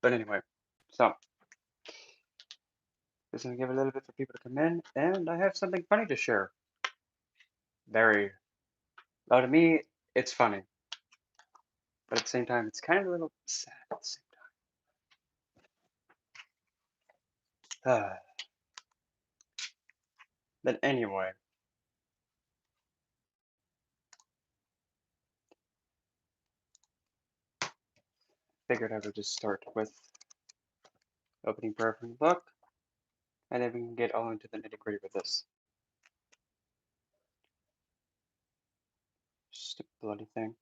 But anyway, so just gonna give a little bit for people to come in, and I have something funny to share. Very, well, to me, it's funny, but at the same time, it's kind of a little sad at the same time. But anyway, figured I would just start with opening prayer from the book, and then we can get all into the nitty-gritty with this. Stupid bloody thing.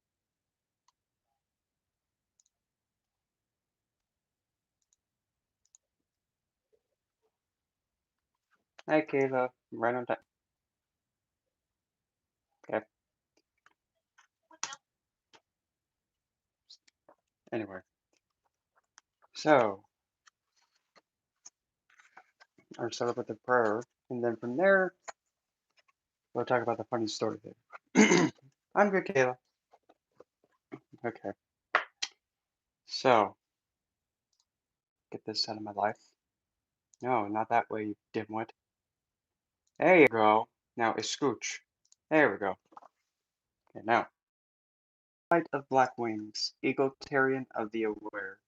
Hi, Kayla. I'm right on time. Okay. Anyway, so I'll start with the prayer, and then from there, we'll talk about the funny story there. I'm good, Kayla. Okay. So, get this out of my life. No, not that way, you dimwit. There you go. Now, scooch. There we go. Okay, now. Light of black wings, egalitarian of the aware.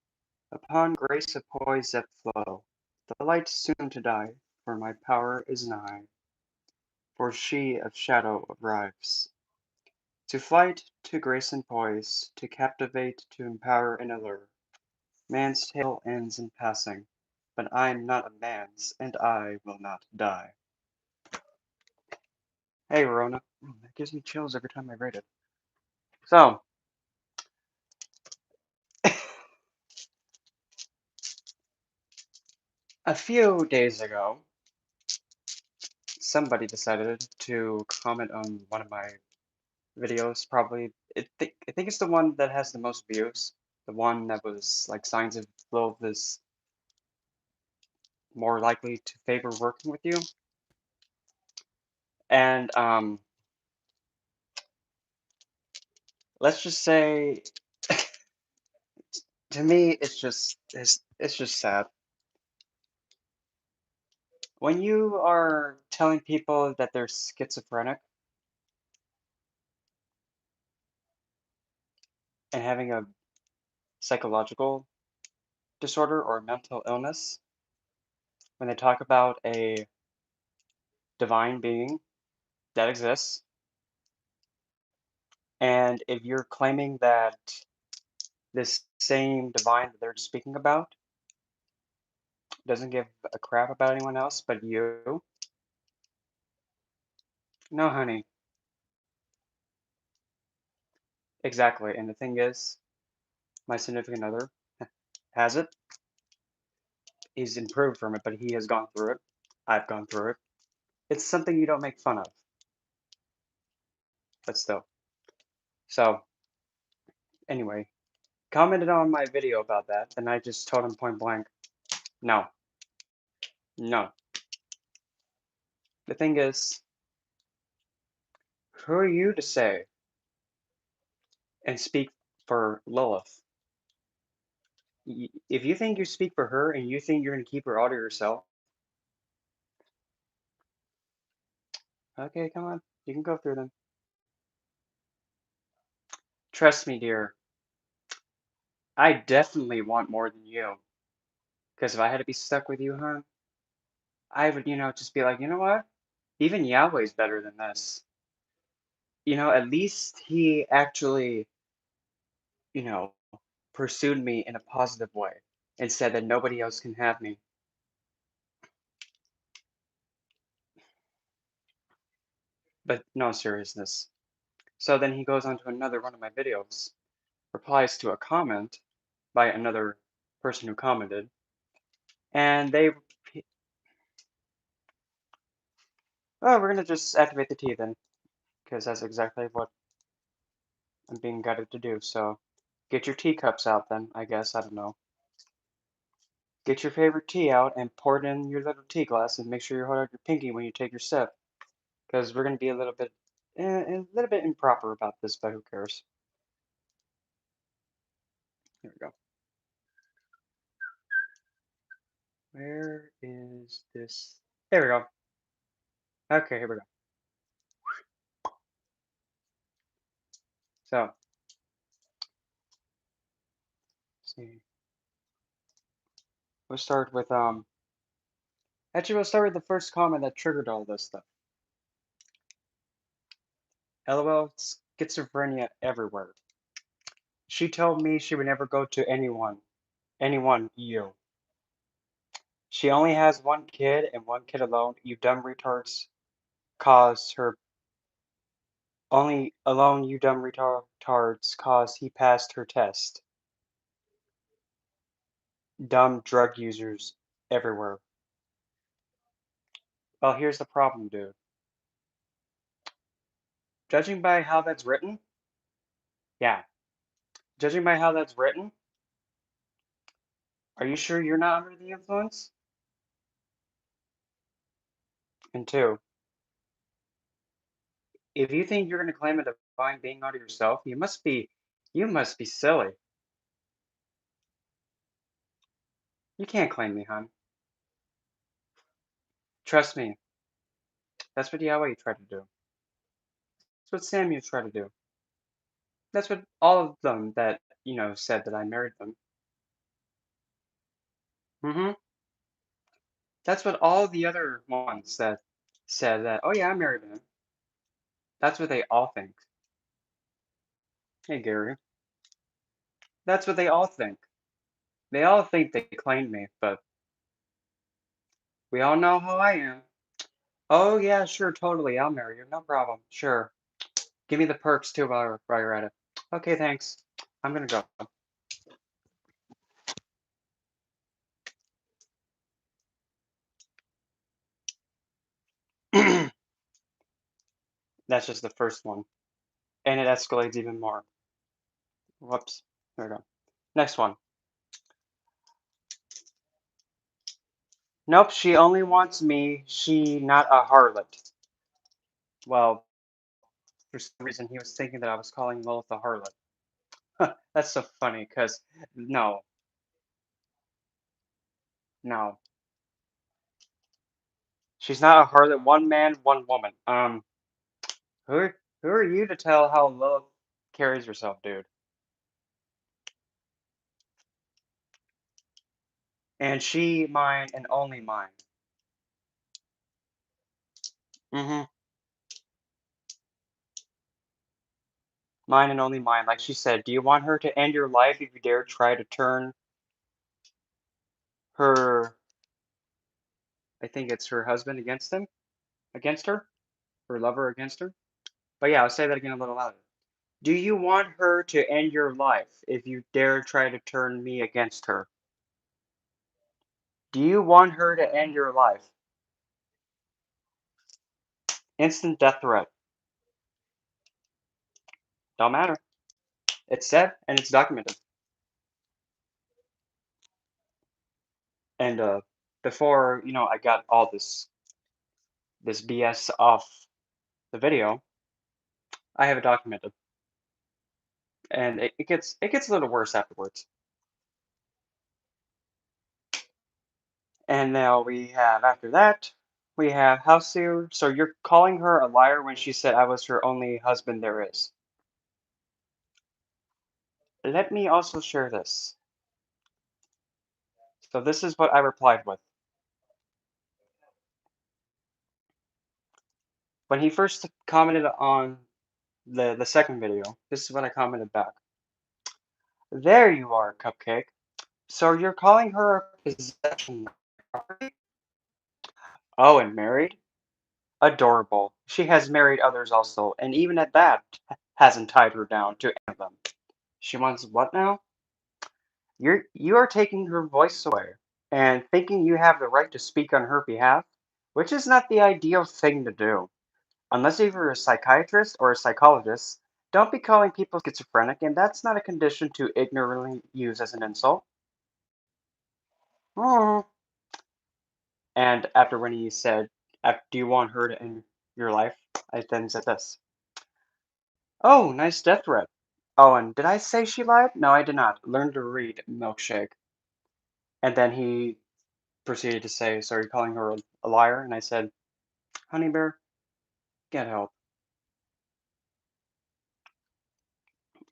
Upon grace of poise that flow, the light soon to die, for my power is nigh. For she of shadow arrives. To flight, to grace and poise, to captivate, to empower and allure. Man's tale ends in passing, but I am not a man's, and I will not die. Hey, Rona. That gives me chills every time I read it. So, a few days ago, somebody decided to comment on one of my videos. Probably, I think it's the one that has the most views. The one that was like signs of Lilith is more likely to favor working with you. And let's just say, to me, it's just sad. When you are telling people that they're schizophrenic and having a psychological disorder or mental illness, when they talk about a divine being that exists, and if you're claiming that this same divine that they're speaking about doesn't give a crap about anyone else but you, no, honey, exactly. And the thing is, my significant other has it. He's improved from it, but he has gone through it. I've gone through it. It's something you don't make fun of, but still. So, anyway, commented on my video about that, and I just told him point blank, no, no. The thing is, who are you to say and speak for Lilith? If you think you speak for her and you think you're going to keep her all to yourself, okay, come on, you can go through them. Trust me, dear, I definitely want more than you. Because if I had to be stuck with you, huh, I would, just be like, you know what? Even Yahweh's better than this. At least he actually, you know, pursued me in a positive way and said that nobody else can have me. But no seriousness. So then he goes on to another one of my videos, replies to a comment by another person who commented, and oh, we're gonna just activate the tea then, because that's exactly what I'm being guided to do. So get your teacups out then, I guess, I don't know. Get your favorite tea out and pour it in your little tea glass and make sure you hold out your pinky when you take your sip, because we're gonna be a little bit improper about this, but who cares? Here we go. Where is this? There we go. Okay, here we go. So, let's see. We'll start with actually we'll start with the first comment that triggered all this stuff. LOL, schizophrenia everywhere. She told me she would never go to anyone, you. She only has one kid and one kid alone. You dumb retards caused her only alone. You dumb retards caused he passed her test. Dumb drug users everywhere. Well, here's the problem, dude. Judging by how that's written, yeah. Judging by how that's written, are you sure you're not under the influence? And two, if you think you're going to claim a divine being out of yourself, you must be silly. You can't claim me, hon. Trust me, that's what Yahweh tried to do. That's what Samuel tried to do. That's what all of them that, said that I married them. Mm-hmm. That's what all the other ones that said that, oh yeah, I married him. That's what they all think. Hey, Gary. That's what they all think. They all think they claimed me, but we all know how I am. Oh yeah, sure, totally. I'll marry you. No problem. Sure. Give me the perks too while you're at it. Okay, thanks. I'm gonna go. That's just the first one. And it escalates even more. Whoops. There we go. Next one. Nope, she only wants me. She not a harlot. Well, for some reason he was thinking that I was calling Lilith a harlot. That's so funny, because no, no. She's not a harlot. One man, one woman. Who who are you to tell how Lilith carries herself, dude? And she mine and only mine. Mm-hmm. Mine and only mine. Like she said, do you want her to end your life if you dare try to turn her, I think it's her husband against her lover against her? But yeah, I'll say that again a little louder. Do you want her to end your life if you dare try to turn me against her? Do you want her to end your life? Instant death threat. Don't matter. It's said and it's documented. And before, I got all this BS off the video, I have it documented. And it gets a little worse afterwards. And now we have after that, we have how soon? So you're calling her a liar when she said I was her only husband there is. Let me also share this. So this is what I replied with. When he first commented on the second video, this is what I commented back. There you are, Cupcake. So you're calling her a possession property? Oh, and married? Adorable. She has married others also, and even at that, hasn't tied her down to any of them. She wants what now? You are taking her voice away and thinking you have the right to speak on her behalf, which is not the ideal thing to do. Unless if you're a psychiatrist or a psychologist, don't be calling people schizophrenic, and that's not a condition to ignorantly use as an insult. Mm. And after when he said, "Do you want her to end your life?" I then said this. Oh, nice death threat. Oh, and did I say she lied? No, I did not. Learn to read, milkshake. And then he proceeded to say, started calling her a liar, and I said, "Honey bear, get help."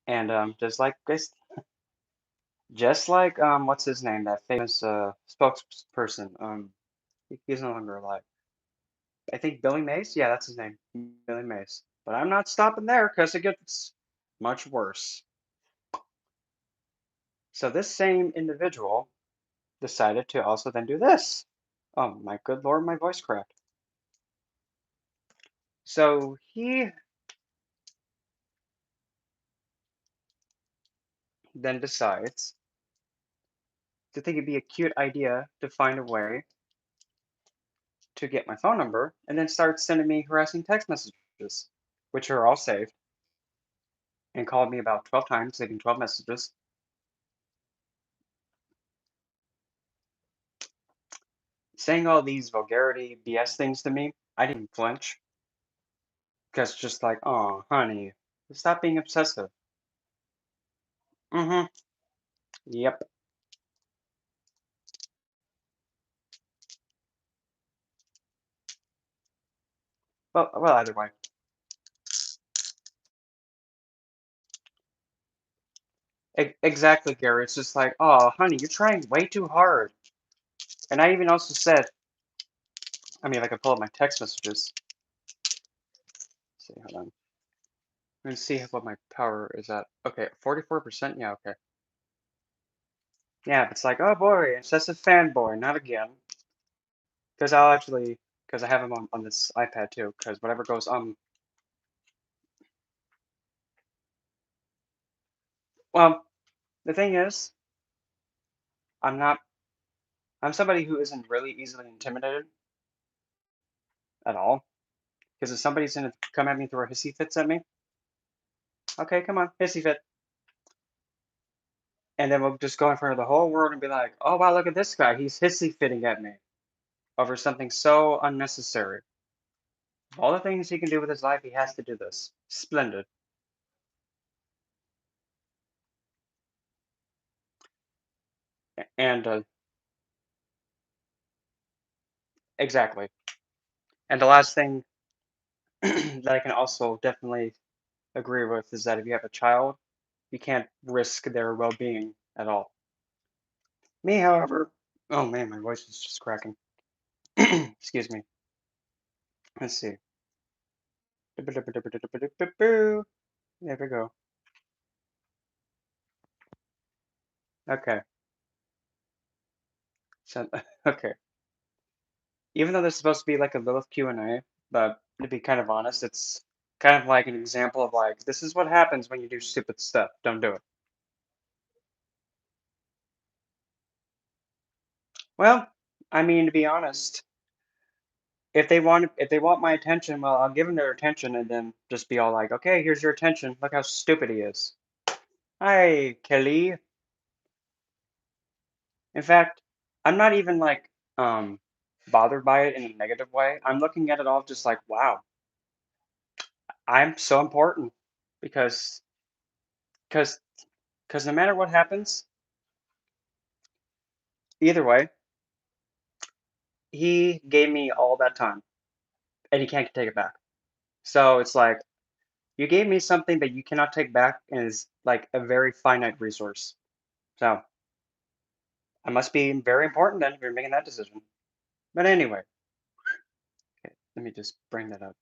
And just like what's his name, that famous spokesperson, he's no longer alive. I think Billy Mays. Yeah, that's his name, Billy Mays. But I'm not stopping there because it gets much worse. So this same individual decided to also then do this. Oh my good lord, my voice cracked. So he then decides to think it'd be a cute idea to find a way to get my phone number and then starts sending me harassing text messages, which are all saved, and called me about 12 times, leaving 12 messages, saying all these vulgarity BS things to me. I didn't flinch because just like, oh, honey, stop being obsessive. Mm-hmm. Yep. Well, either way. Exactly, Gary. It's just like, oh, honey, you're trying way too hard. And I even also said, I mean, if I can pull up my text messages. Let's see, hold on. Let's see what my power is at. Okay, 44%. Yeah, okay. Yeah, it's like, oh boy, obsessive fanboy, not again. Because I have him on this iPad too. Because whatever goes, well, the thing is, I'm not, I'm somebody who isn't really easily intimidated at all. Because if somebody's gonna come at me, throw hissy fits at me, okay, come on, hissy fit. And then we'll just go in front of the whole world and be like, oh wow, look at this guy, he's hissy fitting at me over something so unnecessary. Of all the things he can do with his life, he has to do this. Splendid. And exactly. And the last thing that I can also definitely agree with is that if you have a child, you can't risk their well-being at all. Me, however, oh man, my voice is just cracking. Excuse me. Let's see. There we go. Okay. So, okay. Even though there's supposed to be like a Lilith Q&A, but to be kind of honest, it's kind of like an example of like, this is what happens when you do stupid stuff. Don't do it. Well, I mean, to be honest, if they want my attention, well, I'll give them their attention and then just be all like, okay, here's your attention. Look how stupid he is. Hi, Kelly. In fact, I'm not even like bothered by it in a negative way. I'm looking at it all just like, wow, I'm so important because because because no matter what happens, either way, he gave me all that time and he can't take it back. So it's like you gave me something that you cannot take back and is like a very finite resource. So I must be very important then if you're making that decision. But anyway, okay, let me just bring that up.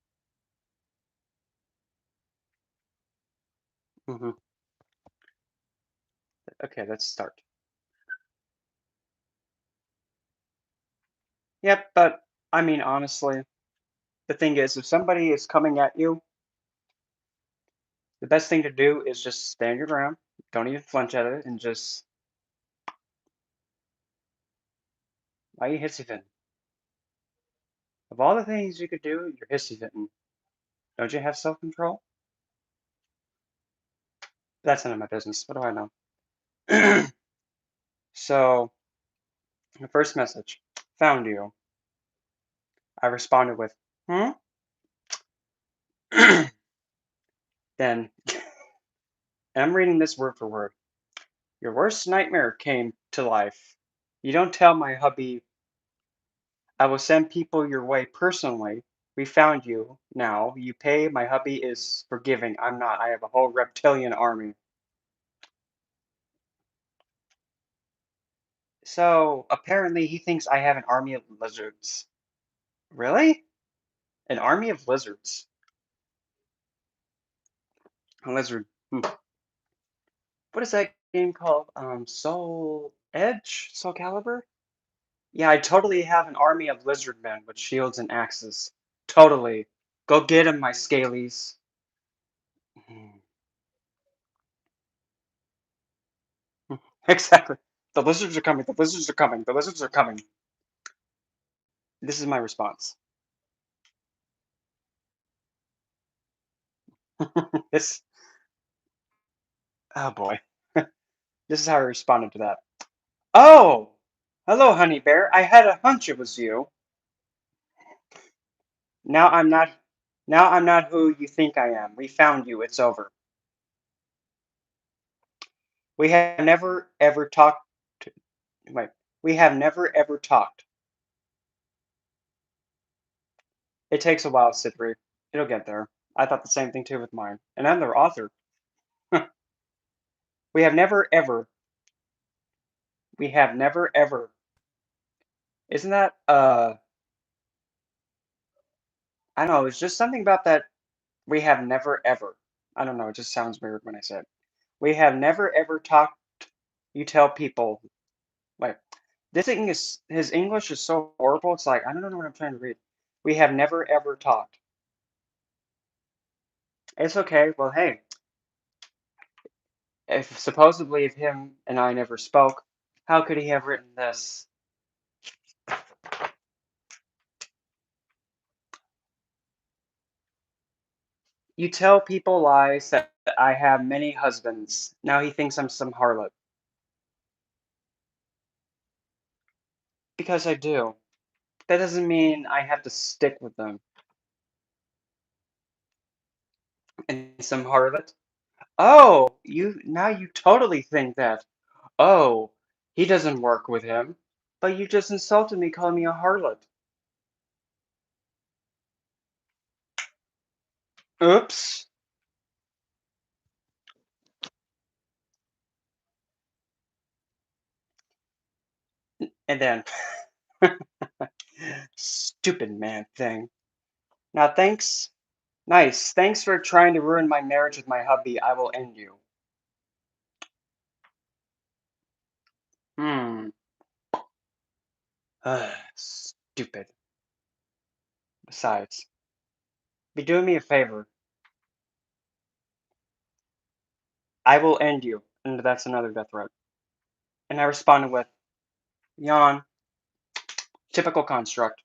hmm Okay, let's start. Yep, but I mean, honestly, the thing is, if somebody is coming at you, the best thing to do is just stand your ground. Don't even flinch at it and just, why are you hissy fitting? Of all the things you could do, you're hissy fitting. Don't you have self control? That's none of my business. What do I know? So, the first message, found you. I responded with, hmm? Then, and I'm reading this word for word. Your worst nightmare came to life. You don't tell my hubby I will send people your way personally. We found you. Now, you pay. My hubby is forgiving. I'm not. I have a whole reptilian army. So, apparently he thinks I have an army of lizards. Really? An army of lizards. A lizard. What is that game called? Soul Edge? Soul Calibur? Yeah, I totally have an army of lizard men with shields and axes. Totally. Go get 'em, my scalies. Exactly. The lizards are coming. The lizards are coming. The lizards are coming. This is my response. This. Oh boy. This is how I responded to that. Oh, hello, honey bear. I had a hunch it was you. Now I'm not. Now I'm not who you think I am. We found you. It's over. We have never ever talked. Wait. We have never ever talked. It takes a while, Sidri. It'll get there. I thought the same thing too with mine. And I'm their author. We have never ever. We have never ever. Isn't that I don't know, it's just something about that we have never ever. I don't know, it just sounds weird when I say it. We have never ever talked. You tell people like this thing is his English is so horrible. It's like I don't know what I'm trying to read. We have never ever talked. It's okay. Well, hey, if supposedly if him and I never spoke, how could he have written this? You tell people lies that I have many husbands. Now he thinks I'm some harlot. Because I do. That doesn't mean I have to stick with them. And some harlot. Oh, you totally think that. Oh, he doesn't work with him. But you just insulted me calling me a harlot. Oops. And then, stupid man thing. Now thanks. Nice. Thanks for trying to ruin my marriage with my hubby. I will end you. Hmm. Stupid. Besides, be doing me a favor. I will end you. And that's another death threat. And I responded with, yawn. Typical construct.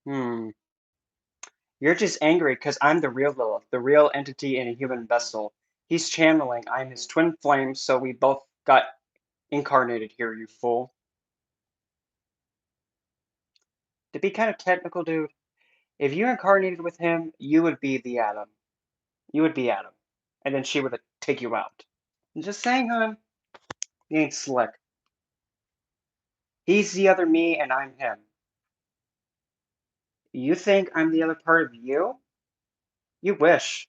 Hmm. You're just angry because I'm the real Lilith, the real entity in a human vessel. He's channeling. I'm his twin flame, so we both got incarnated here, you fool. To be kind of technical, dude, if you incarnated with him, you would be the Atom. You would be Adam. And then she would take you out. I'm just saying, hon. He ain't slick. He's the other me, and I'm him. You think I'm the other part of you? You wish.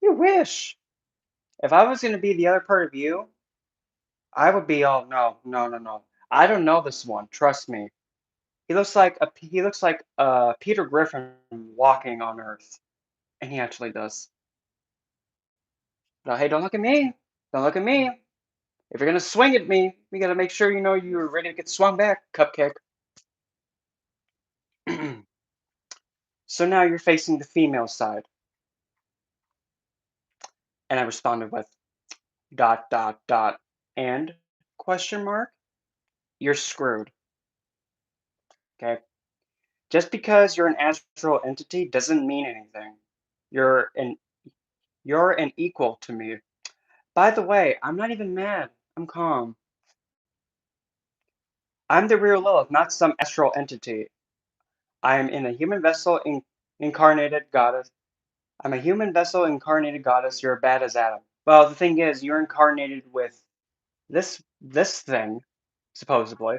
You wish. If I was going to be the other part of you, I would be all no, no, no, no. I don't know this one. Trust me. He looks like Peter Griffin walking on Earth, and he actually does. Now, hey, don't look at me. Don't look at me. If you're gonna swing at me, you gotta make sure you know you're ready to get swung back, cupcake. So now you're facing the female side, and I responded with dot dot dot and question mark. You're screwed. Okay. Just because you're an astral entity doesn't mean anything. You're an you're an equal to me. By the way, I'm not even mad. I'm calm. I'm the real Lilith, not some astral entity. I am in a human vessel incarnated goddess. I'm a human vessel incarnated goddess. You're bad as Adam. Well, the thing is, you're incarnated with this thing. supposedly.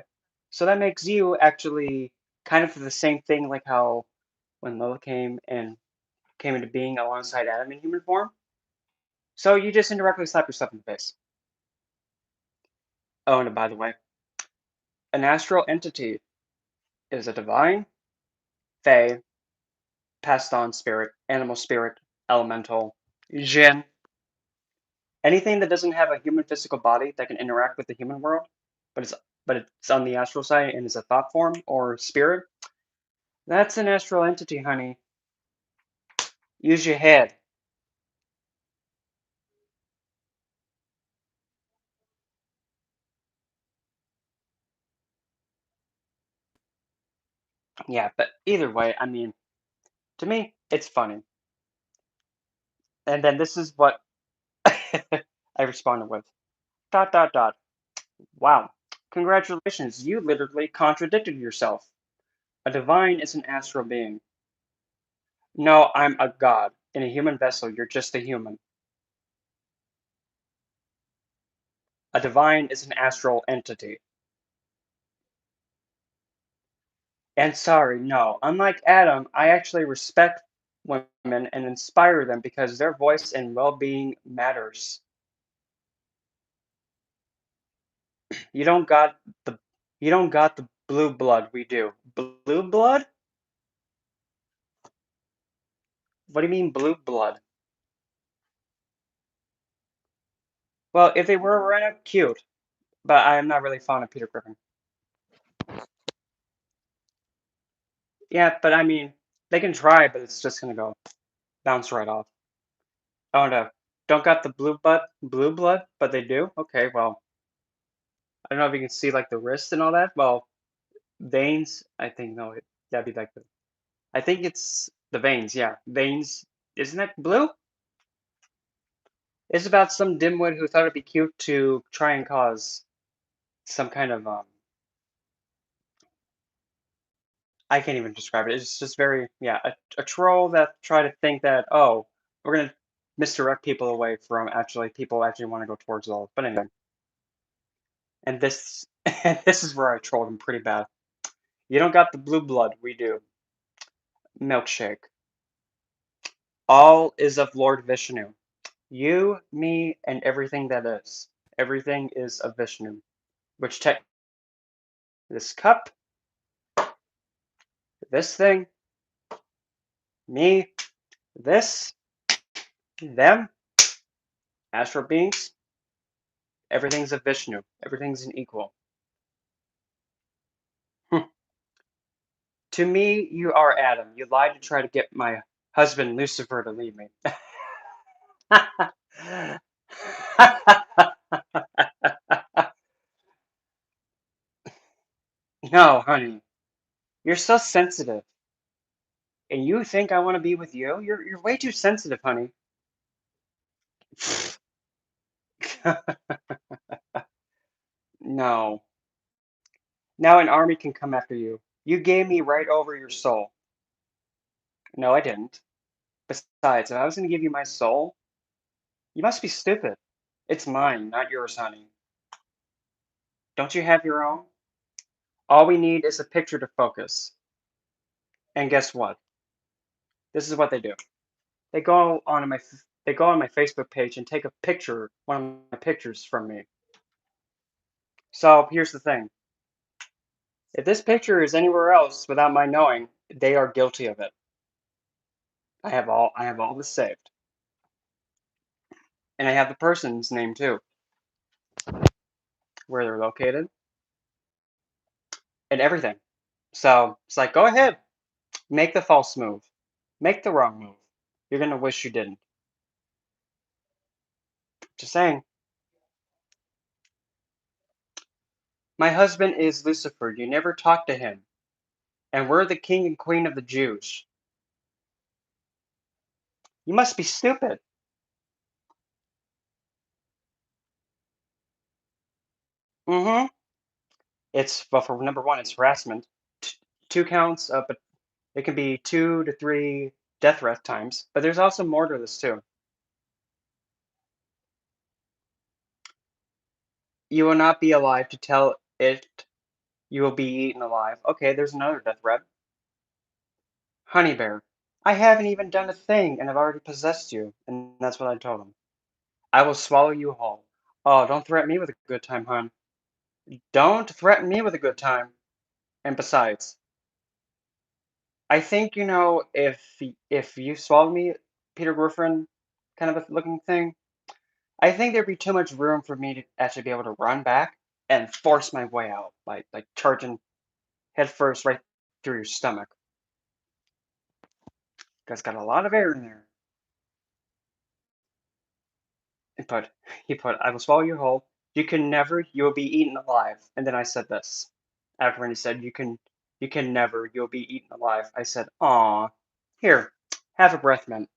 So that makes you actually kind of the same thing like how when Lilith came into being alongside Adam in human form. So you just indirectly slap yourself in the face. Oh, and by the way, an astral entity is a divine, fae, passed on spirit, animal spirit, elemental, jinn, anything that doesn't have a human physical body that can interact with the human world, but it's on the astral side and is a thought form or spirit. That's an astral entity, honey. Use your head. Yeah, but either way, I mean, to me, it's funny. And then this is what I responded with. Dot dot dot. Wow. Congratulations, you literally contradicted yourself. A divine is an astral being. No, I'm a god. In a human vessel, you're just a human. A divine is an astral entity. And sorry, no. Unlike Adam, I actually respect women and inspire them because their voice and well-being matters. You don't got the you don't got the blue blood we do. Blue blood? What do you mean blue blood? Well, if they were Rena, cute. But I am not really fond of Peter Griffin. Yeah, but I mean, they can try, but it's just gonna go bounce right off. Oh no, don't got the blue blood, but they do. Okay, well, I don't know if you can see like the wrist and all that. Well, veins. I think no, that'd be like the. I think it's the veins. Yeah, veins. Isn't that blue? It's about some dimwit who thought it'd be cute to try and cause some kind of I can't even describe it. It's just very, yeah, a troll that try to think that, oh, we're gonna misdirect people away from actually people actually want to go towards Lilith. But anyway, and this and this is where I trolled him pretty bad. You don't got the blue blood, we do. Milkshake. All is of Lord Vishnu. You, me, and everything that is. Everything is of Vishnu. Which tech this cup, this thing, me, this, them, astral beings, everything's a Vishnu. Everything's an equal. To me, you are Adam. You lied to try to get my husband Lucifer to leave me. No, honey. You're so sensitive. And you think I want to be with you? You're way too sensitive, honey. No. Now an army can come after you. You gave me right over your soul. No, I didn't. Besides, if I was going to give you my soul, you must be stupid. It's mine, not yours, honey. Don't you have your own? All we need is a picture to focus. And guess what? This is what they do. They go on my Facebook page and take a picture, one of my pictures from me. So here's the thing. If this picture is anywhere else without my knowing, they are guilty of it. I have all this saved. And I have the person's name too, where they're located, and everything. So it's like, go ahead, make the false move. Make the wrong move. You're gonna wish you didn't. Just saying. My husband is Lucifer. You never talk to him. And we're the king and queen of the Jews. You must be stupid. Mm-hmm. It's well, for number one, it's harassment. Two counts, but it can be 2 to 3 death threat times. But there's also more to this too. You will not be alive to tell it you will be eaten alive. Okay, there's another death threat. Honey bear, I haven't even done a thing and I've already possessed you. And that's what I told him. I will swallow you whole. Oh, don't threaten me with a good time, hon. Don't threaten me with a good time. And besides, I think, if you swallowed me, Peter Griffin kind of a looking thing, I think there'd be too much room for me to actually be able to run back and force my way out, like charging headfirst right through your stomach. That's got a lot of air in there. And he put, I will swallow you whole. You will be eaten alive. And then I said this. After when he said, you can never, you'll be eaten alive. I said, aw, here, have a breath mint.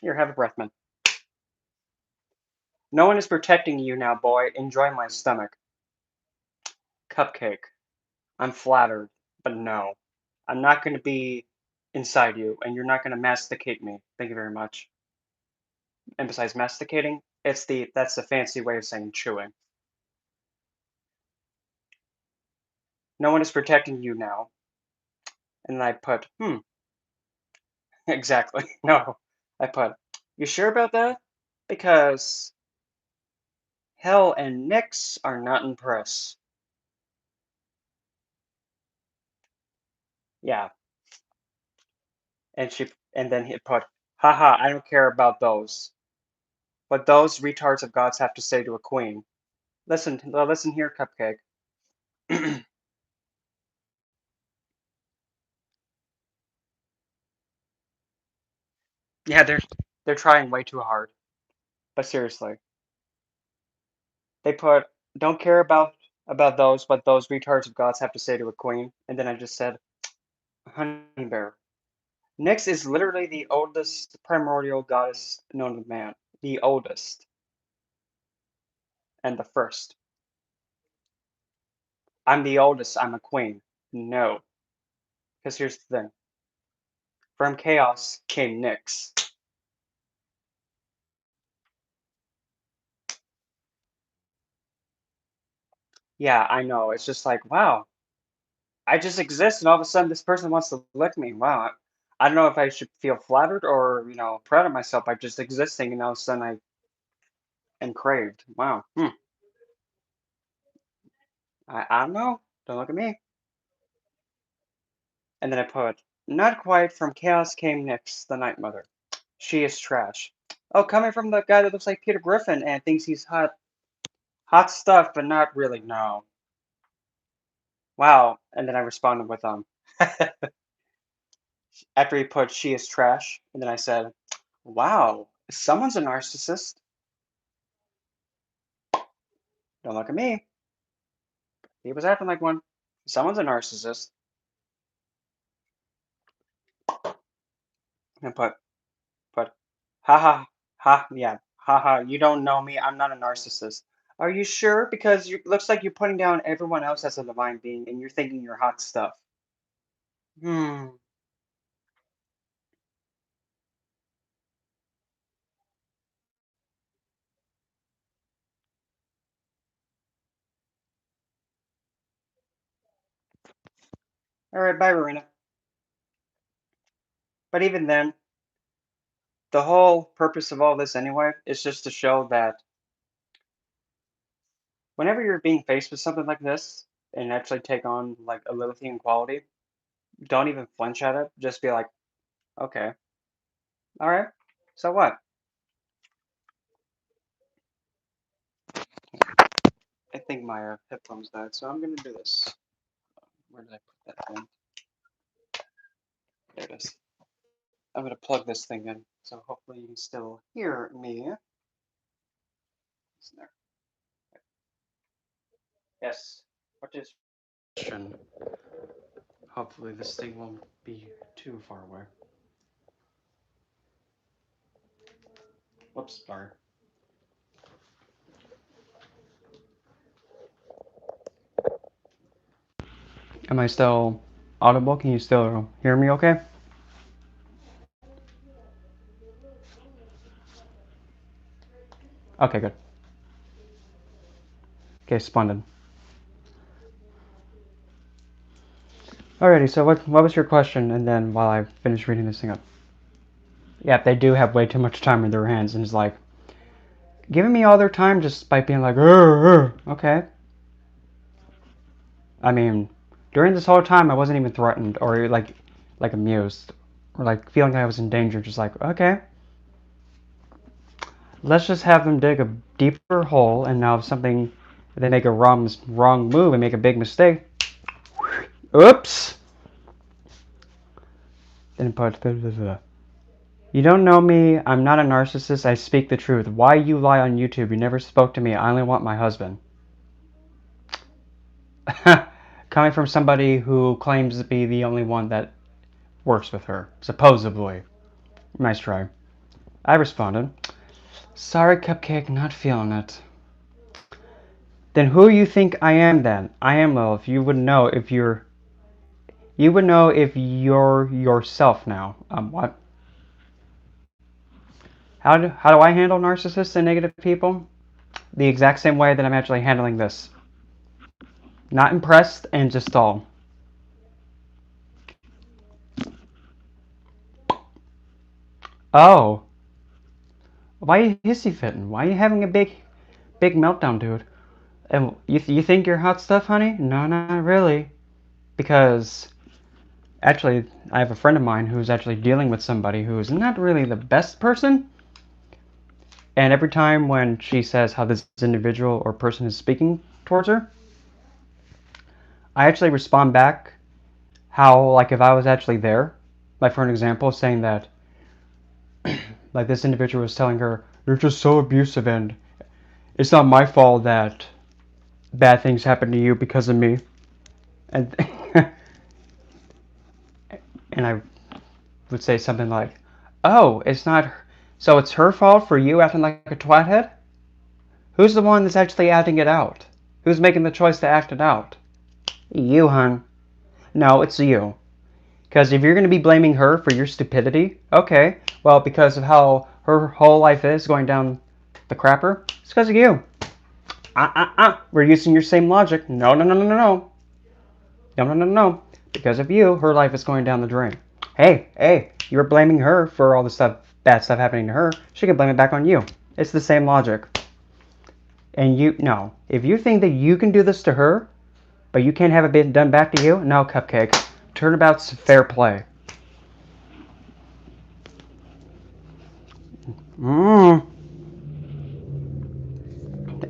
Here, have a breath mint. No one is protecting you now, boy. Enjoy my stomach. Cupcake. I'm flattered, but no. I'm not going to be inside you, and you're not going to masticate me. Thank you very much. And besides masticating, that's the fancy way of saying chewing. No one is protecting you now. And then I put, exactly. No. I put, you sure about that? Because Hell and Nyx are not impressed. Yeah. And then he put, haha, I don't care about those. What those retards of gods have to say to a queen. Listen here, Cupcake. Yeah, they're trying way too hard. But seriously, they put don't care about those what those retards of gods have to say to a queen. And then I just said, honey bear. Nyx is literally the oldest primordial goddess known to man. The oldest and the first. I'm the oldest. I'm a queen. No, because here's the thing. From chaos came Nyx. Yeah, I know. It's just like, wow, I just exist, and all of a sudden this person wants to lick me. Wow. I don't know if I should feel flattered or, proud of myself by just existing, and all of a sudden I am craved. Wow. I don't know. Don't look at me. And then I put, not quite from chaos came Nyx, the Night Mother. She is trash. Oh, coming from the guy that looks like Peter Griffin and thinks he's hot, hot stuff, but not really. No. Wow. And then I responded with after he put she is trash, and then I said, wow, someone's a narcissist. Don't look at me. He was acting like one. Someone's a narcissist. And put, yeah, haha, you don't know me. I'm not a narcissist. Are you sure? Because you looks like you're putting down everyone else as a divine being, and you're thinking you're hot stuff. Hmm. All right, bye, Marina. But even then, the whole purpose of all this anyway is just to show that whenever you're being faced with something like this and actually take on like a Lilithian quality, don't even flinch at it. Just be like, okay, all right, so what? I think my headphones died, so I'm gonna do this. Where did I put that thing? There it is. I'm gonna plug this thing in, so hopefully you can still hear me. There. Yes. What is question? Hopefully this thing won't be too far away. Whoops, sorry. Am I still audible? Can you still hear me okay? Okay, good. Okay, splendid. Alrighty, so what was your question? And then while I finish reading this thing up. Yeah, they do have way too much time in their hands, and it's like giving me all their time just by being like, okay. I mean, during this whole time, I wasn't even threatened or like amused or like feeling like I was in danger. Just like, okay, let's just have them dig a deeper hole, and now if they make a wrong move and make a big mistake, oops. Then put. You don't know me. I'm not a narcissist. I speak the truth. Why you lie on YouTube? You never spoke to me. I only want my husband. Coming from somebody who claims to be the only one that works with her, supposedly. Nice try. I responded, sorry, Cupcake, not feeling it. Then who you think I am then? I am Lilith. You would know if you're yourself now. What? How do I handle narcissists and negative people? The exact same way that I'm actually handling this. Not impressed and just all. Oh. Why are you hissy fitting? Why are you having a big meltdown, dude? And you think you're hot stuff, honey? No, not really. Because actually, I have a friend of mine who's actually dealing with somebody who is not really the best person. And every time when she says how this individual or person is speaking towards her, I actually respond back how, like, if I was actually there. Like, for an example, saying that, like, this individual was telling her, you're just so abusive and it's not my fault that bad things happen to you because of me. And and I would say something like, oh, so it's her fault for you acting like a twathead? Who's the one that's actually acting it out? Who's making the choice to act it out? You, hun. No, it's you. Because if you're going to be blaming her for your stupidity, okay, well, because of how her whole life is going down the crapper, it's because of you. We're using your same logic. No. No. Because of you, her life is going down the drain. Hey, you're blaming her for all the bad stuff happening to her. She can blame it back on you. It's the same logic. And no. If you think that you can do this to her, but you can't have it been done back to you, no, Cupcake. Turnabout's fair play.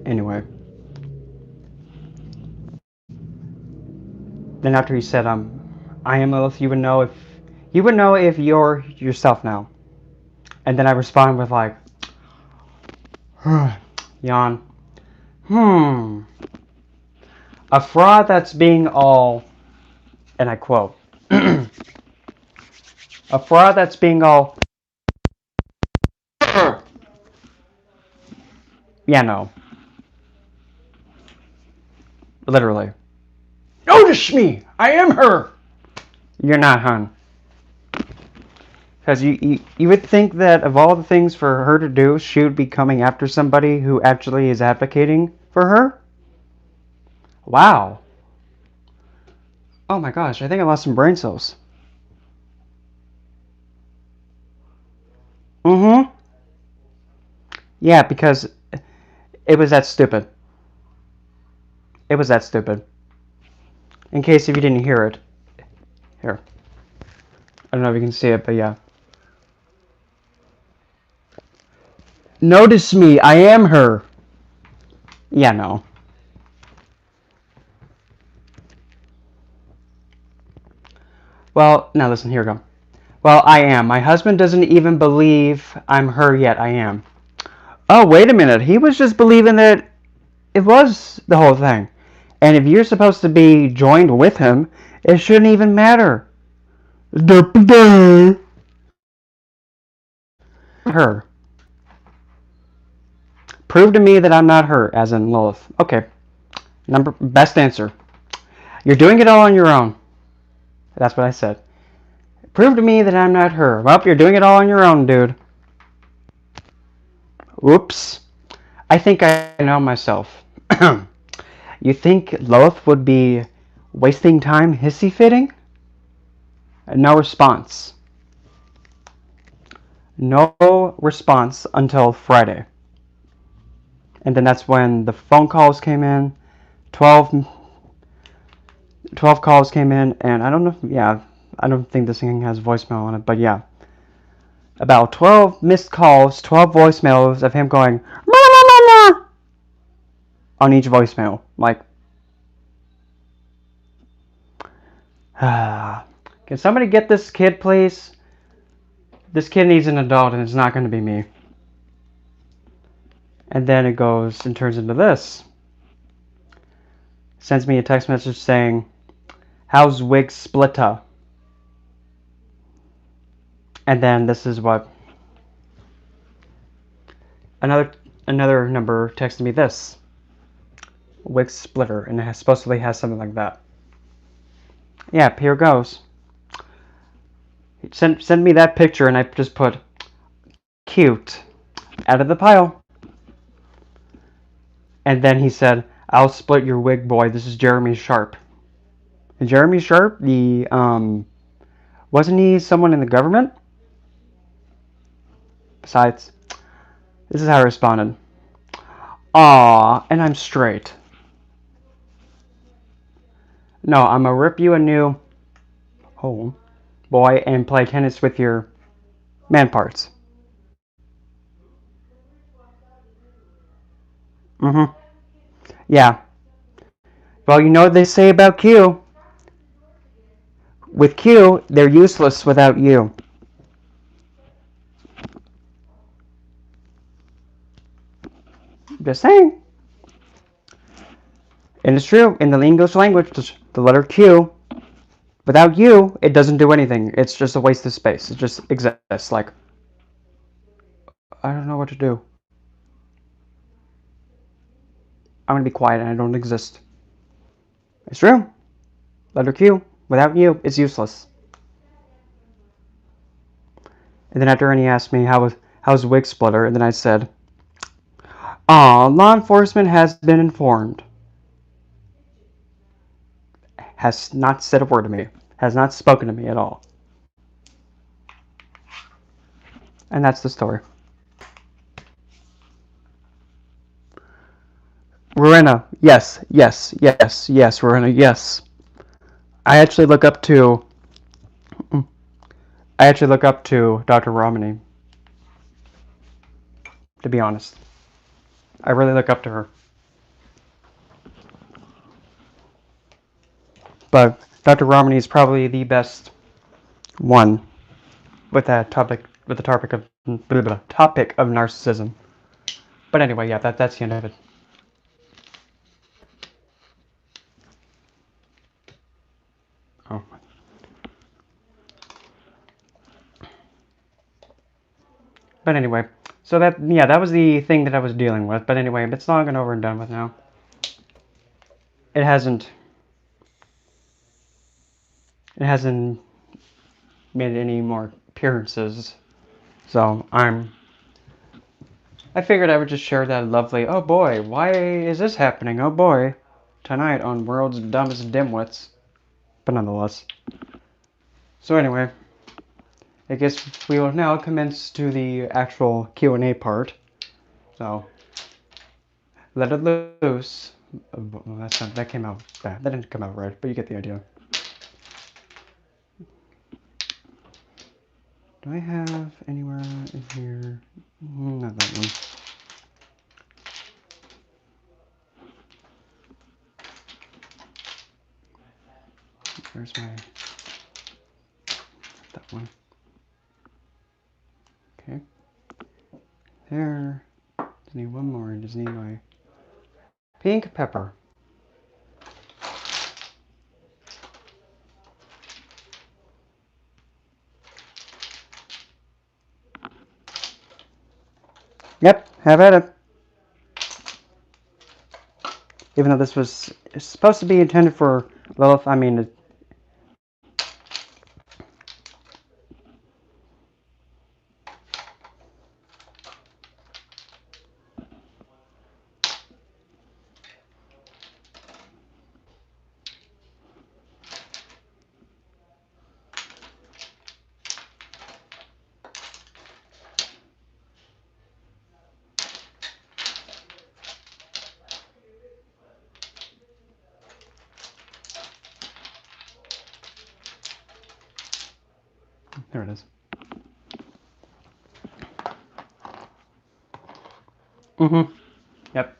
Anyway. Then after he said, I am Lilith, you would know if you're yourself now. And then I respond with like, yawn. A fraud that's being all, and I quote, a fraud that's being all, yeah, no. Literally. Notice me! I am her! You're not, hun. Because you would think that of all the things for her to do, she would be coming after somebody who actually is advocating for her? Wow. Oh my gosh, I think I lost some brain cells. Yeah, because it was that stupid. It was that stupid. In case if you didn't hear it. Here. I don't know if you can see it, but yeah. Notice me, I am her. Yeah, no. Well, now listen, here we go. Well, I am. My husband doesn't even believe I'm her yet. I am. Oh, wait a minute. He was just believing that it was the whole thing. And if you're supposed to be joined with him, it shouldn't even matter. Her. Prove to me that I'm not her, as in Lilith. Okay. Best answer. You're doing it all on your own. That's what I said. Prove to me that I'm not her. Well, you're doing it all on your own, dude. Whoops. I think I know myself. You think Lilith would be wasting time hissy fitting? No response. No response until Friday. And then that's when the phone calls came in. 12, 12 calls came in, and I don't know. Yeah, I don't think this thing has voicemail on it, but yeah. About 12 missed calls, 12 voicemails of him going, "Ma, ma, ma, ma," on each voicemail. Like, can somebody get this kid, please? This kid needs an adult, and it's not going to be me. And then it goes and turns into this. Sends me a text message saying, "How's Wig Splitta?" And then this is what another number texted me this. Wig Splitter, and it supposedly has something like that. Yeah, here goes. Send me that picture, and I just put cute out of the pile. And then he said, "I'll split your wig, boy. This is Jeremy Sharp." Jeremy Sharp, the wasn't he someone in the government? Besides, this is how I responded. Aw, and I'm straight. No, I'ma rip you a new hole, boy, and play tennis with your man parts. Mm-hmm. Yeah. Well, you know what they say about Q. With Q, they're useless without you. Just saying. And it's true. In the English language, the letter Q, without you, it doesn't do anything. It's just a waste of space. It just exists. Like, I don't know what to do. I'm gonna be quiet and I don't exist. It's true. Letter Q, without you, it's useless. And then after Ernie asked me how's Wig Splitter, and then I said, law enforcement has been informed. Has not said a word to me. Has not spoken to me at all. And that's the story. Rowena, yes, yes, yes, yes, Rowena, yes. I actually look up to Dr. Romney, to be honest. I really look up to her. But Dr. Romney is probably the best one with that topic, with the topic of narcissism. But anyway, yeah, that's the end of it. Oh. But anyway, so that was the thing that I was dealing with. But anyway, it's long and over and done with now. It hasn't made any more appearances. So I figured I would just share that lovely, oh boy, why is this happening? Oh boy, tonight on World's Dumbest Dimwits. But nonetheless. So anyway, I guess we will now commence to the actual Q&A part. So, let it loose. Well, that came out bad. That didn't come out right, but you get the idea. Do I have anywhere in here? Not that one. Where's my... that one. Okay. There. Just need one more. Just need my pink pepper. Yep, have at it. Even though this was supposed to be intended for Lilith, I mean... There it is. Mm-hmm. Yep.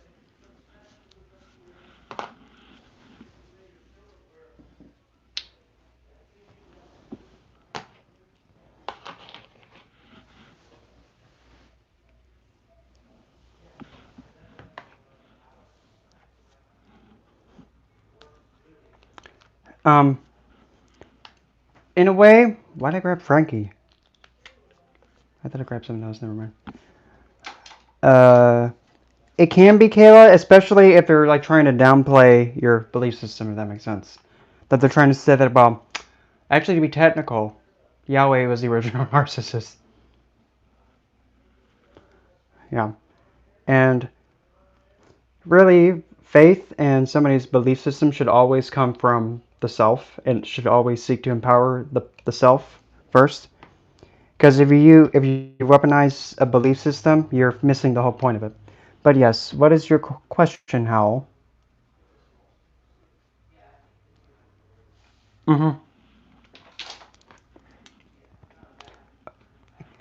Um, in a way, why'd I grab Frankie? I thought I grabbed something else, never mind. It can be Kayla, especially if they're like trying to downplay your belief system, if that makes sense. That they're trying to say that about, actually to be technical, Yahweh was the original narcissist. Yeah. And really, faith and somebody's belief system should always come from the self and should always seek to empower the self first. Because if you weaponize a belief system, you're missing the whole point of it. But yes, what is your question, Hal? Mm-hmm.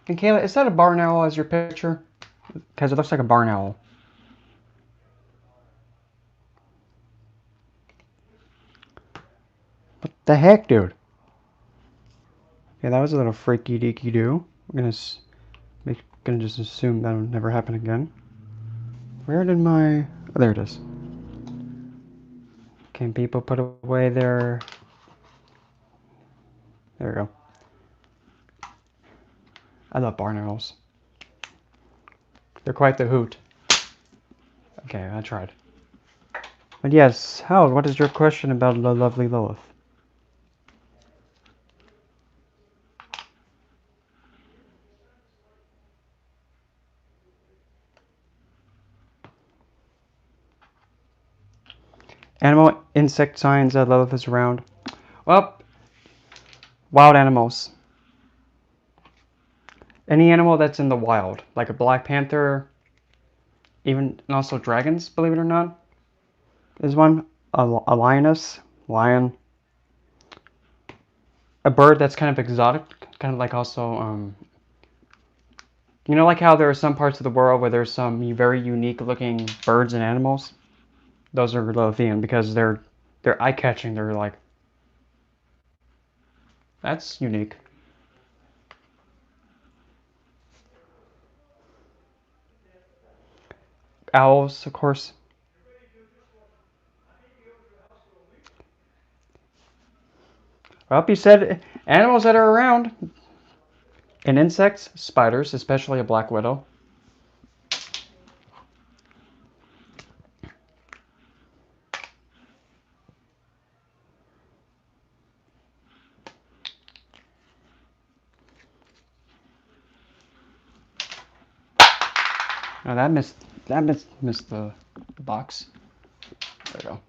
And Kayla, is that a barn owl as your picture? Because it looks like a barn owl. What the heck, dude? Yeah, that was a little freaky deaky do. I'm gonna just assume that'll never happen again. Where did my... Oh, there it is. Can people put away their... There we go. I love barn owls. They're quite the hoot. Okay, I tried. But yes, Hal, what is your question about the lovely Lilith? Animal insect signs that Lilith is around. Well, wild animals. Any animal that's in the wild, like a black panther, even and also dragons, believe it or not, is one. A lioness, lion, a bird that's kind of exotic, kind of like also, you know, like how there are some parts of the world where there's some very unique looking birds and animals. Those are Lilithian because they're eye catching. They're like, that's unique. Owls, of course. Well, you said animals that are around. And insects, spiders, especially a black widow. Now that missed the box. There we go.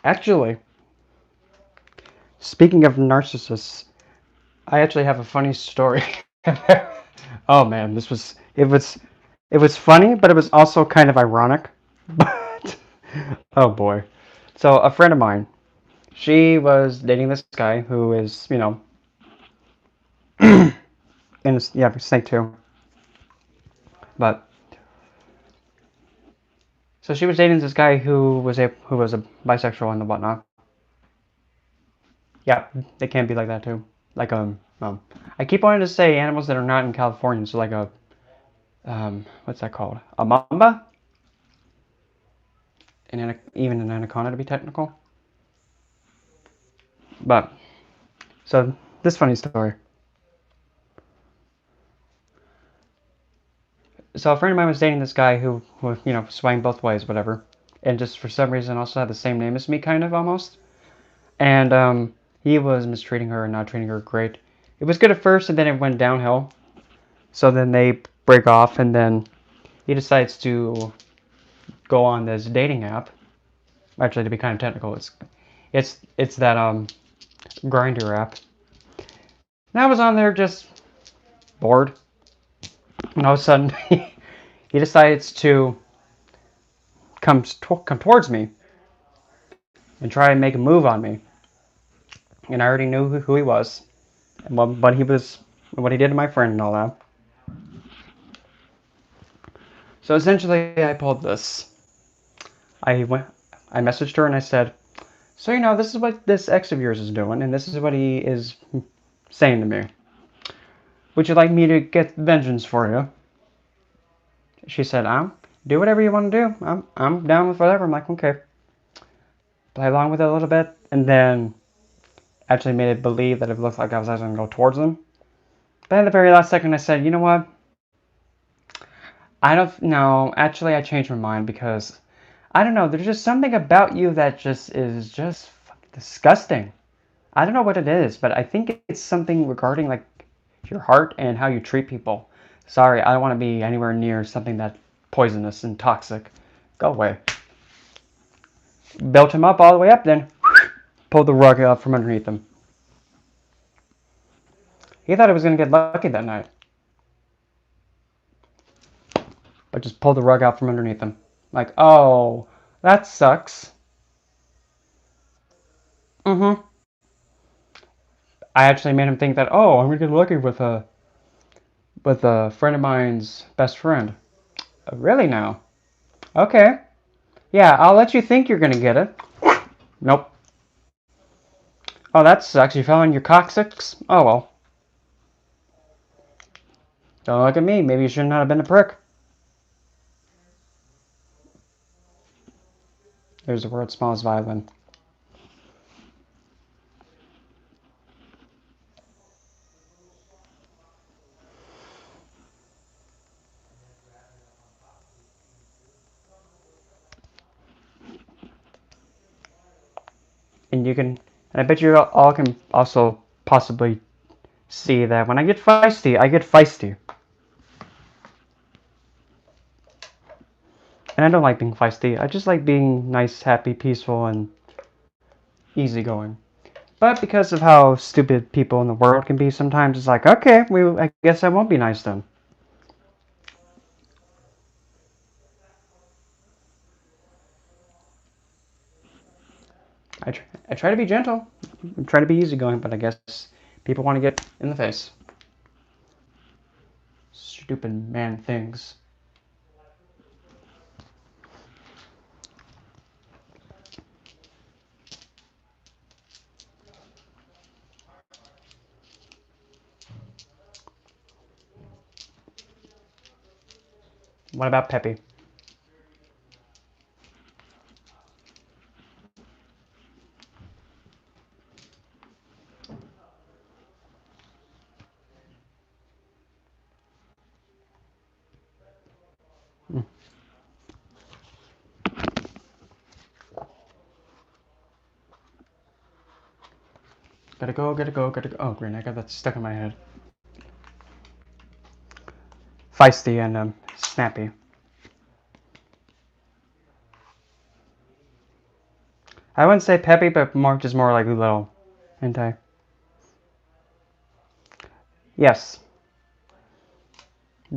Actually, speaking of narcissists, I actually have a funny story. Oh man, it was funny, but it was also kind of ironic. But oh boy. So a friend of mine, she was dating this guy who is, in yeah, snake too. But so she was dating this guy who was a bisexual and whatnot. Yeah, they can be like that too. Like I keep wanting to say animals that are not in California. So like a what's that called? A mamba, and even an anaconda to be technical. But so this funny story. So a friend of mine was dating this guy who swang both ways, whatever, and just for some reason also had the same name as me, kind of almost. And he was mistreating her and not treating her great. It was good at first, and then it went downhill. So then they break off, and then he decides to go on this dating app. Actually, to be kind of technical, it's that Grinder app. And I was on there just bored. And all of a sudden, he decides to come towards me and try and make a move on me. And I already knew who he was, and what he was, what he did to my friend and all that. So essentially, I pulled this. I went, I messaged her and I said, "So this is what this ex of yours is doing, and this is what he is saying to me. Would you like me to get vengeance for you?" She said, "Do whatever you want to do. I'm down with whatever." I'm like, "Okay." Play along with it a little bit, and then actually made it believe that it looked like I was actually going to go towards them. But at the very last second, I said, "You know what? I don't know. Actually, I changed my mind because I don't know. There's just something about you that just is just fucking disgusting. I don't know what it is, but I think it's something regarding like your heart and how you treat people. Sorry, I don't want to be anywhere near something that's poisonous and toxic. Go away." Built him up all the way up, then pulled the rug out from underneath him. He thought he was going to get lucky that night, but just pulled the rug out from underneath him. Like, oh, that sucks. Mm-hmm. I actually made him think that, oh, I'm going to get lucky with a friend of mine's best friend. Really now? Okay. Yeah, I'll let you think you're going to get it. Nope. Oh, that sucks. You fell on your coccyx? Oh, well. Don't look at me. Maybe you should not have been a prick. There's the world's smallest violin. And you can, and I bet you all can also possibly see that when I get feisty, I get feisty. And I don't like being feisty. I just like being nice, happy, peaceful, and easygoing. But because of how stupid people in the world can be sometimes, it's like, okay, I guess I won't be nice then. I try to be gentle. I try to be easygoing, but I guess people want to get in the face. Stupid man things. What about Peppy? Mm. Gotta go, gotta go, gotta go. Oh, green, I got that stuck in my head. Feisty and snappy. I wouldn't say peppy, but just more like little. Ain't I? Yes,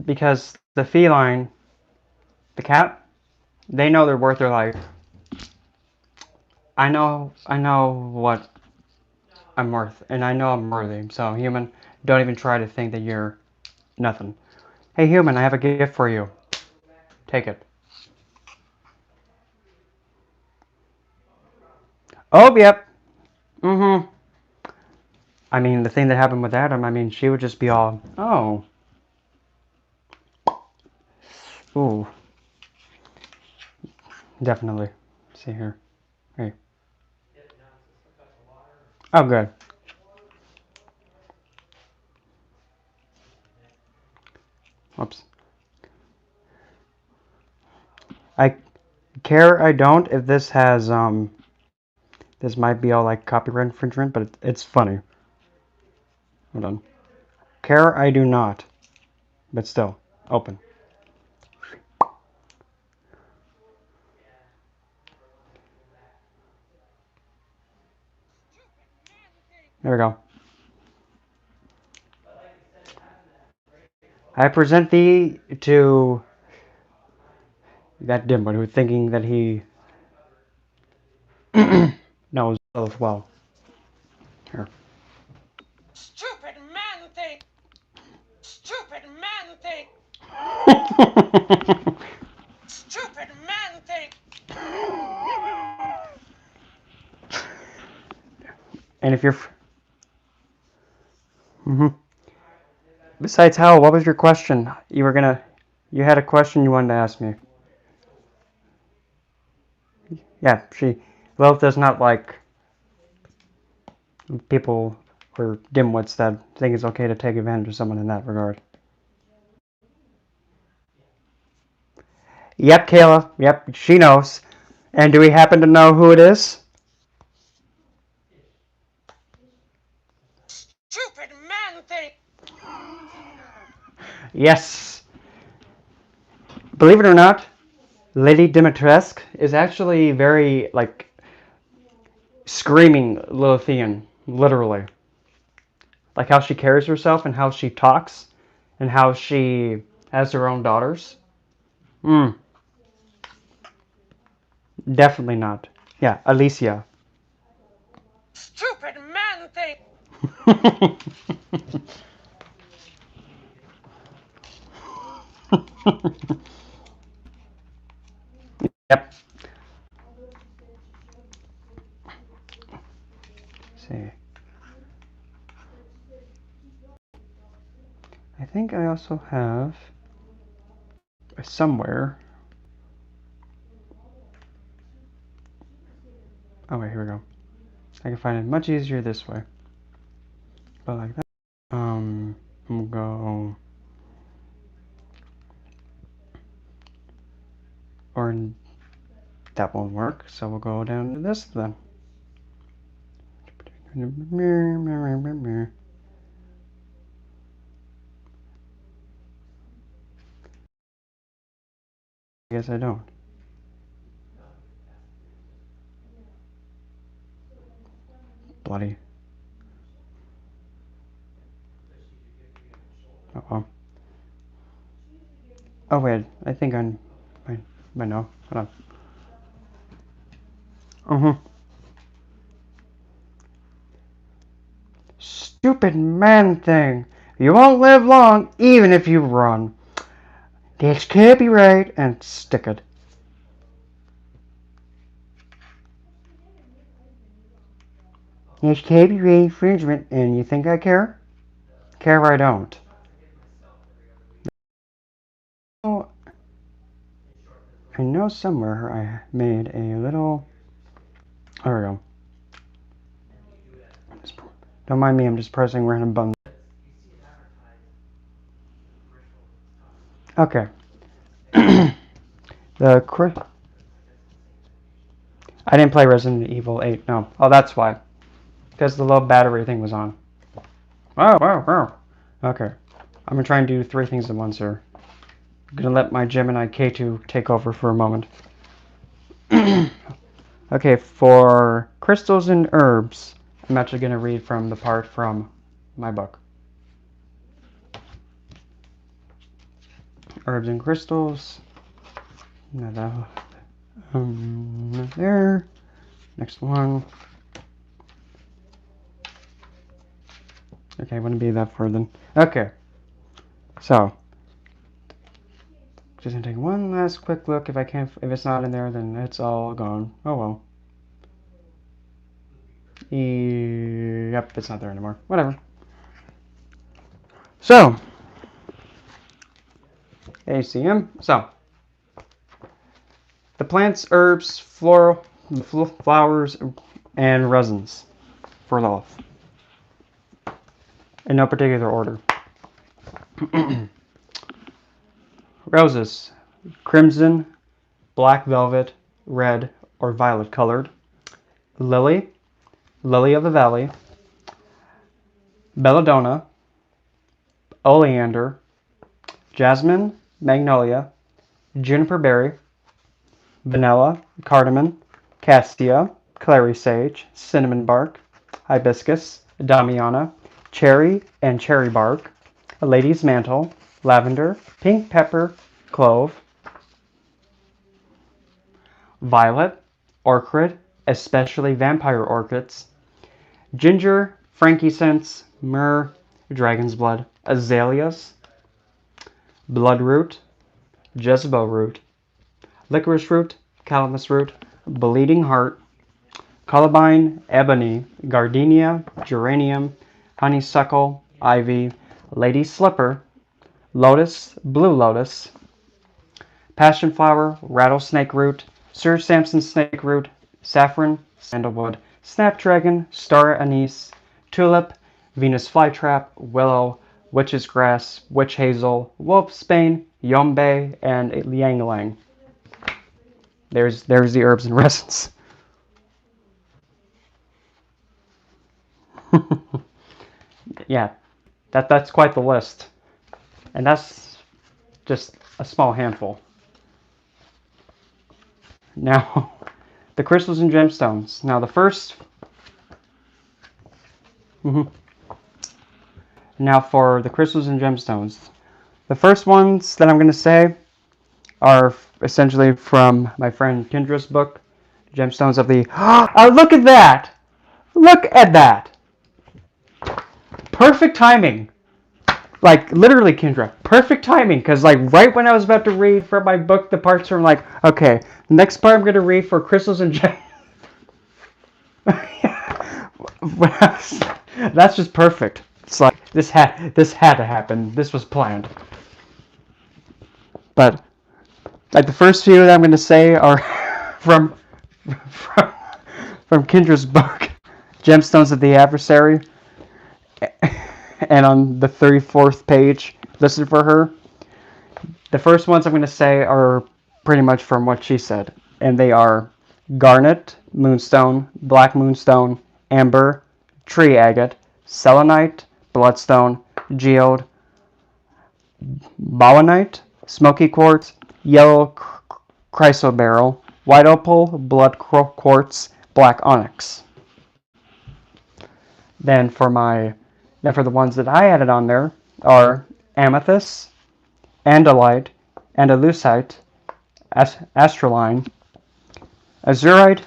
because the feline, the cat, they know they're worth their life. I know what I'm worth, and I know I'm worthy. So, human, don't even try to think that you're nothing. Hey, human, I have a gift for you. Take it. Oh, yep. Mm-hmm. I mean, the thing that happened with Adam, I mean, she would just be all, oh, ooh, definitely. See here. Hey. Oh, good. Whoops. I care. I don't. If this has this might be all like copyright infringement, but it's funny. Hold on. Care. I do not. But still, open. There we go. I present thee to that dimwit who thinking that he knows Lilith well. Here. Stupid man thing! Stupid man thing! Stupid man thing! And if you're... Besides, Hal, what was your question? You had a question you wanted to ask me. Yeah, Lilith does not like people or dimwits that think it's okay to take advantage of someone in that regard. Yep, Kayla. Yep, she knows. And do we happen to know who it is? Stupid man thing! Yes. Believe it or not, Lady Dimitrescu is actually very, like, screaming Lilithian, literally. Like how she carries herself and how she talks and how she has her own daughters. Definitely not. Yeah, Alicia. Stupid man thing! Yep. Let's see. I think I also have somewhere. Oh wait, here we go. I can find it much easier this way. But like that. We'll go. Or that won't work, so we'll go down to this then. I guess I don't. Bloody. Oh well. Oh wait, I think I know. Hold on. Stupid man thing. You won't live long even if you run. This can't be right and stick it. This can't be right infringement and you think I care? Care I don't. Oh, I know somewhere I made a little... There we go. Don't mind me, I'm just pressing random buttons. Okay. I didn't play Resident Evil 8, no. Oh, that's why. Because the low battery thing was on. Wow. Okay. I'm gonna try and do 3 things at once here. I'm gonna let my Gemini K2 take over for a moment. Okay, for crystals and herbs, I'm actually gonna read from the part from my book. Herbs and crystals. Not there. Next one. Okay, wouldn't be that far then. Okay. So, just gonna take one last quick look. If it's not in there, then it's all gone. Oh well. Yep, it's not there anymore. Whatever. So, ACM. So, the plants, herbs, flowers, and resins for Lilith. In no particular order. Roses. Crimson, black velvet, red, or violet colored. Lily. Lily of the valley. Belladonna. Oleander. Jasmine. Magnolia. Juniper berry. Vanilla. Cardamom. Cassia. Clary sage. Cinnamon bark. Hibiscus. Damiana. Cherry and cherry bark. A lady's mantle. lavender, pink pepper, clove, violet, orchid, especially vampire orchids, ginger, frankincense, myrrh, dragon's blood, azaleas, bloodroot, jezebel root, licorice root, calamus root, bleeding heart, columbine, ebony, gardenia, geranium, honeysuckle, ivy, lady slipper, lotus, blue lotus, passion flower, rattlesnake root, Sir Samson's snake root, saffron, sandalwood, snapdragon, star anise, tulip, Venus flytrap, willow, witch's grass, witch hazel, wolfsbane, yombe, and liang lang. There's the herbs and resins. Yeah, that's quite the list, and that's just a small handful. Now, the crystals and gemstones. Now, the first. Now, for the crystals and gemstones, the first ones that I'm going to say are essentially from my friend Kendra's book, Gemstones of the. Oh, look at that! Look at that! Perfect timing. Like, literally, Kendra, perfect timing, because, like, right when I was about to read for my book, the parts were like, okay, the next part I'm going to read for crystals and gems. That's just perfect. It's like, this had to happen. This was planned. But, like, the first few that I'm going to say are from Kendra's book, Gemstones of the Adversary. And on the 34th page listed for her, the first ones I'm going to say are pretty much from what she said, and they are garnet, moonstone, black moonstone, amber, tree agate, selenite, bloodstone, geode, bowenite, smoky quartz, yellow chrysoberyl, white opal, blood quartz, black onyx. Then for the ones that I added on there are amethyst, andalite, andalusite, astraline, azurite,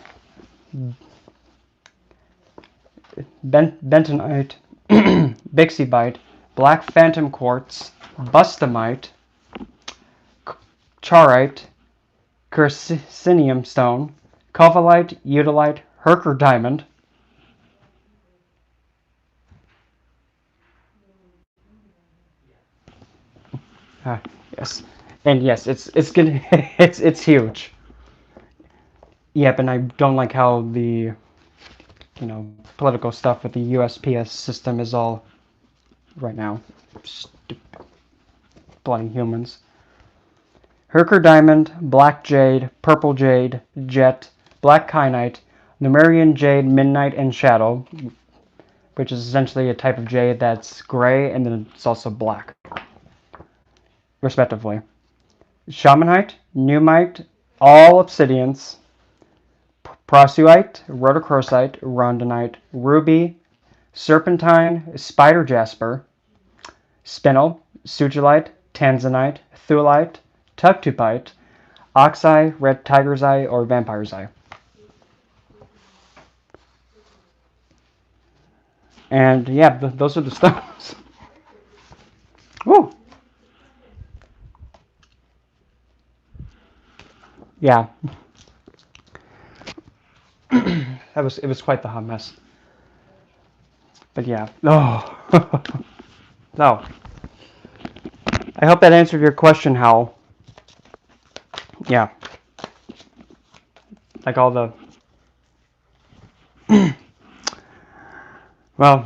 bentonite, bixibite, black phantom quartz, bustamite, charite, quercinium stone, covalite, eudolite, Herker diamond, yes, and yes, it's gonna it's huge. Yep, and I don't like how the political stuff with the USPS system is all right now. Stupid bloody humans. Herker diamond, black jade, purple jade, jet, black kyanite, Numerian jade, midnight, and shadow, which is essentially a type of jade that's gray and then it's also black, respectively. Shamanite, Numite, all obsidians, Prosuite, Rhodochrosite, Rondonite, Ruby, Serpentine, Spider Jasper, Spinel, Sugilite, Tanzanite, Thulite, Tuctupite, Oxeye, Red Tiger's Eye, or Vampire's Eye. And yeah, those are the stones. Woo! Yeah. It was quite the hot mess. But yeah. Oh. No. I hope that answered your question, Hal. Yeah. Like all the well,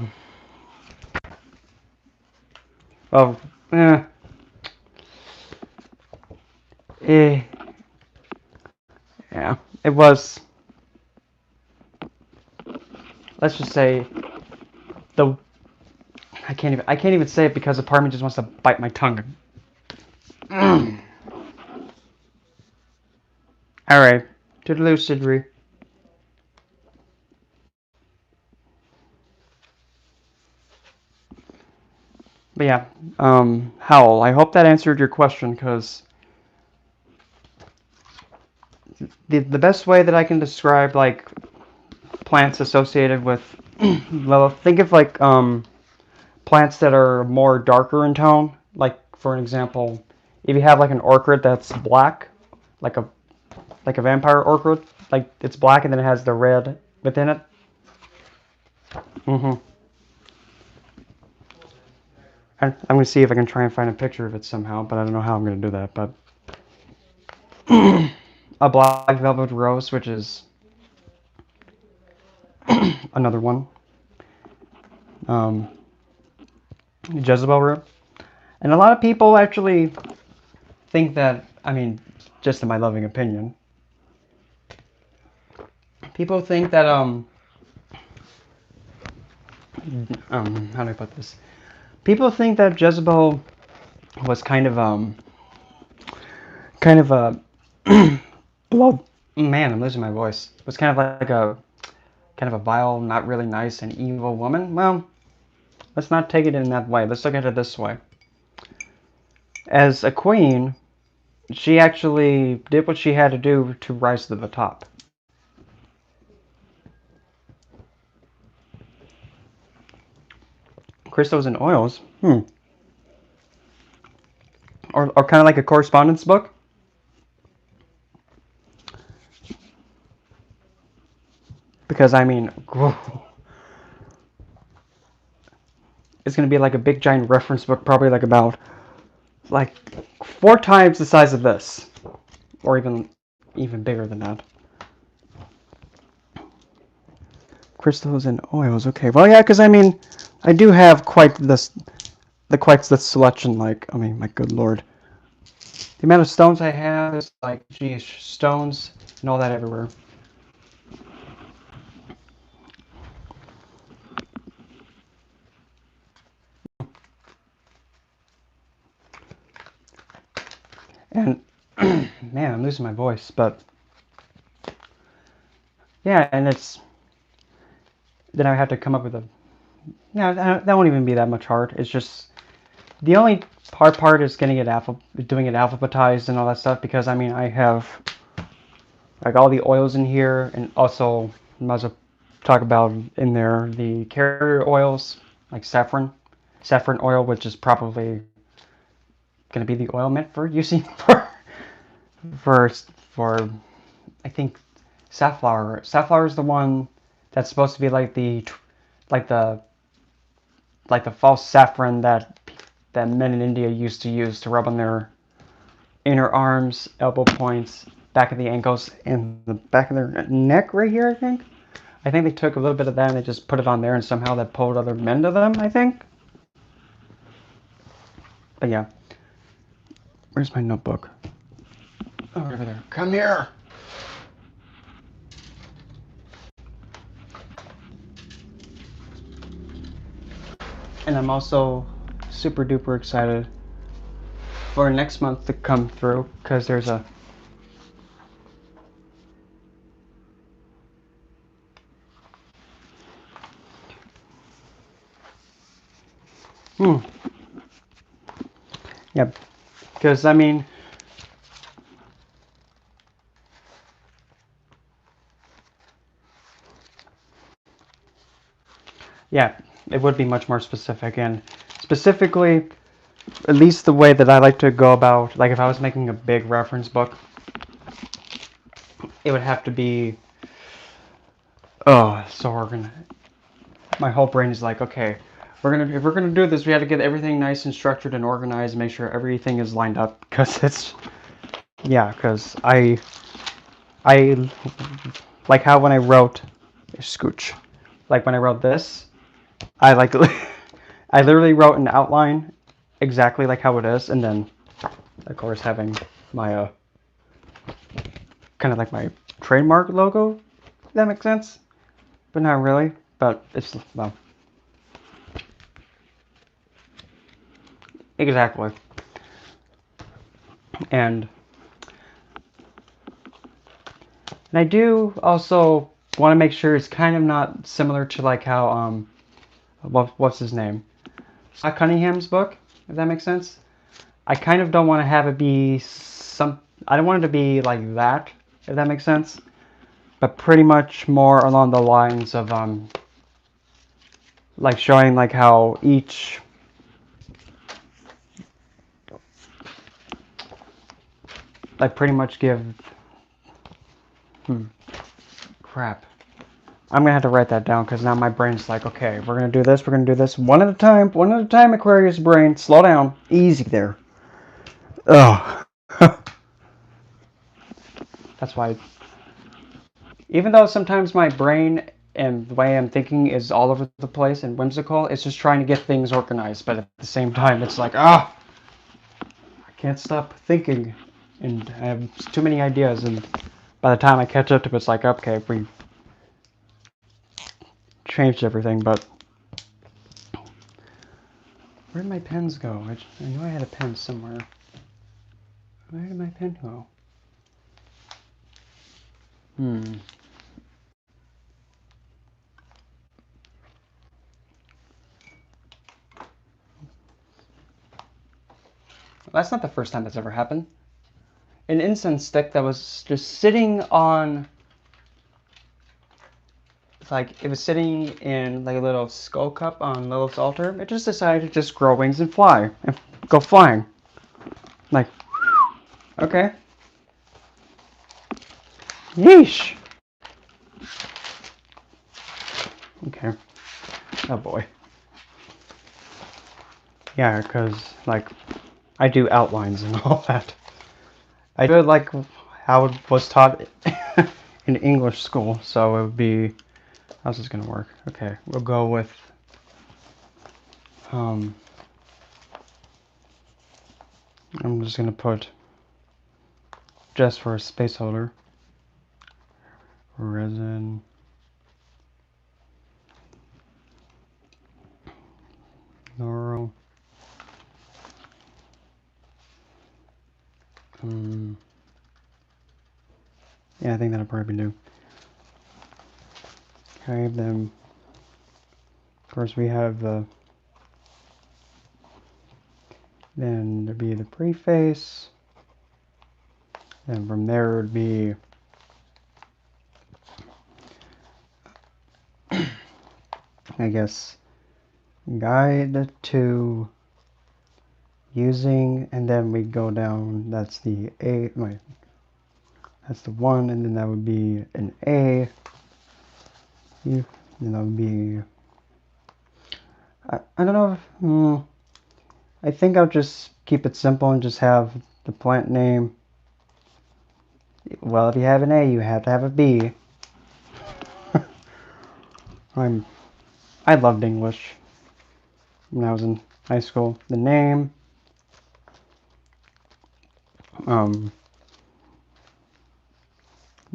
eh, eh, yeah, it was. Let's just say the. I can't even say it because the part of me just wants to bite my tongue. All right, toodaloo, Sidri. But yeah, Howl, I hope that answered your question, because the best way that I can describe like plants associated with well, think of like plants that are more darker in tone. Like for an example, if you have like an orchid that's black, like a vampire orchid, like it's black and then it has the red within it. Mm-hmm. I'm gonna see if I can try and find a picture of it somehow, but I don't know how I'm gonna do that. But a black velvet rose, which is another one. Um, Jezebel root, and a lot of people actually think that. I mean, just in my loving opinion, people think that how do I put this? People think that Jezebel was kind of a well, man, I'm losing my voice. Was kind of like a kind of a vile, not really nice and evil woman. Well, let's not take it in that way. Let's look at it this way. As a queen, she actually did what she had to do to rise to the top. Crystals and oils. Or kind of like a correspondence book. Because I mean, it's gonna be like a big giant reference book, probably like about like 4 times the size of this, or even bigger than that. Crystals and oils. Okay, well, yeah, because I mean, I do have quite the selection. Like, I mean, my good lord, the amount of stones I have is like, geez, stones and all that everywhere. And man, I'm losing my voice, but yeah, and it's then I have to come up with a. Yeah, that won't even be that much hard. It's just the only hard part is getting it doing it alphabetized and all that stuff, because I mean I have like all the oils in here, and also I might as well talk about in there the carrier oils like saffron oil, which is probably going to be the oil meant for using for for I think safflower. Safflower is the one that's supposed to be like like the like the false saffron that men in India used to use to rub on their inner arms, elbow points, back of the ankles, and the back of their neck right here, I think. I think they took a little bit of that and they just put it on there, and somehow that pulled other men to them, I think. But yeah. Where's my notebook? Oh, over there. Come here! And I'm also super duper excited for next month to come through, because there's a yeah, because I mean, yeah, it would be much more specific, and specifically, at least the way that I like to go about, like if I was making a big reference book, it would have to be, oh, so my whole brain is like, okay, if we're gonna do this, we have to get everything nice and structured and organized, and make sure everything is lined up, because it's, yeah, because I like how when I wrote Scooch, like when I wrote this, I like I literally wrote an outline exactly like how it is, and then of course having my kind of like my trademark logo. If that makes sense, but not really. But it's, well, exactly. And I do also want to make sure it's kind of not similar to like how what's his name? Cunningham's book, if that makes sense. I kind of don't want to have it be I don't want it to be like that, if that makes sense. But pretty much more along the lines of like showing like how each like pretty much give crap. I'm gonna have to write that down because now my brain's like, okay, we're gonna do this, one at a time, Aquarius brain, slow down, easy there. Oh, that's why. Even though sometimes my brain and the way I'm thinking is all over the place and whimsical, it's just trying to get things organized. But at the same time, it's like, I can't stop thinking, and I have too many ideas. And by the time I catch up to it, it's like, okay, we changed everything, but where did my pens go? I knew I had a pen somewhere. Where did my pen go? That's not the first time that's ever happened. An incense stick that was just sitting on, like, it was sitting in like a little skull cup on Lilith's altar. It just decided to just grow wings and fly, and go flying. Like, okay. Yeesh. Okay. Oh boy. Yeah, because, like, I do outlines and all that. I do it like how it was taught in English school, so it would be, how's this gonna work? Okay, we'll go with, I'm just gonna put, just for a space holder, resin, Noro, yeah, I think that'll probably do. Okay, then, of course, we have the, then there'd be the preface, and from there would be, I guess, guide to using, and then we go down, that's the A, wait, that's the 1, and then that would be an A, and that would be, I don't know if, I think I'll just keep it simple and just have the plant name. Well, if you have an A, you have to have a B. I loved English when I was in high school. The name,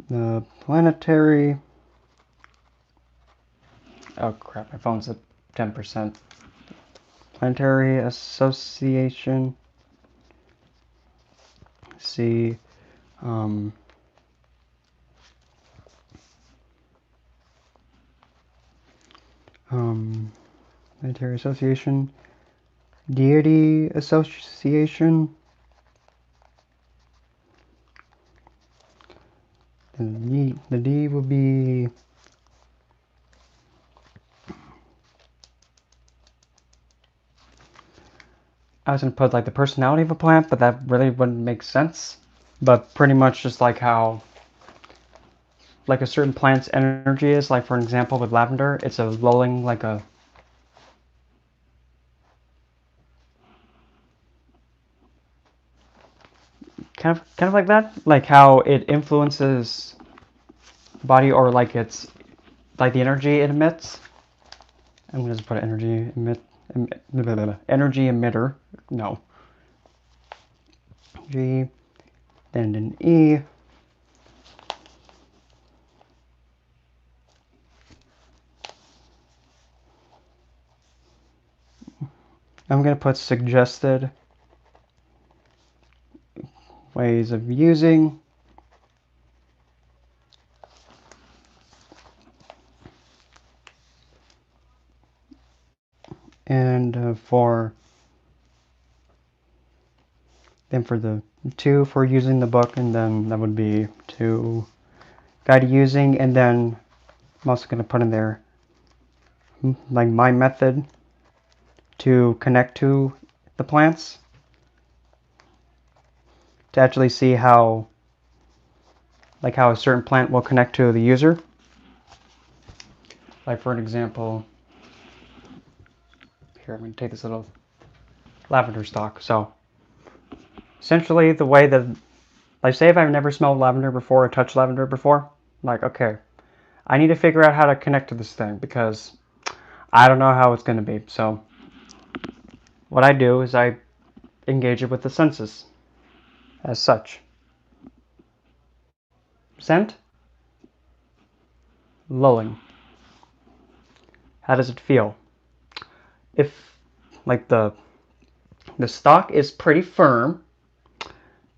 the planetary, oh crap, my phone's at 10%. Planetary Association, C, Planetary Association, Deity Association, and the D will be, I was going to put like the personality of a plant, but that really wouldn't make sense. But pretty much just like how, like a certain plant's energy is, like for example with lavender, it's a lulling, like a, kind of like that, like how it influences the body, or like it's like the energy it emits. I'm gonna just put energy energy emitter. No. G, then an E. I'm gonna put suggested ways of using. And for the 2 for using the book, and then that would be 2 guide using, and then I'm also going to put in there like my method to connect to the plants to actually see how a certain plant will connect to the user. Like for an example, here I'm going to take this little lavender stalk. So essentially the way that, like say if I've never smelled lavender before or touched lavender before, like okay, I need to figure out how to connect to this thing because I don't know how it's going to be. So what I do is I engage it with the senses as such. Scent, lulling. How does it feel? If like the stalk is pretty firm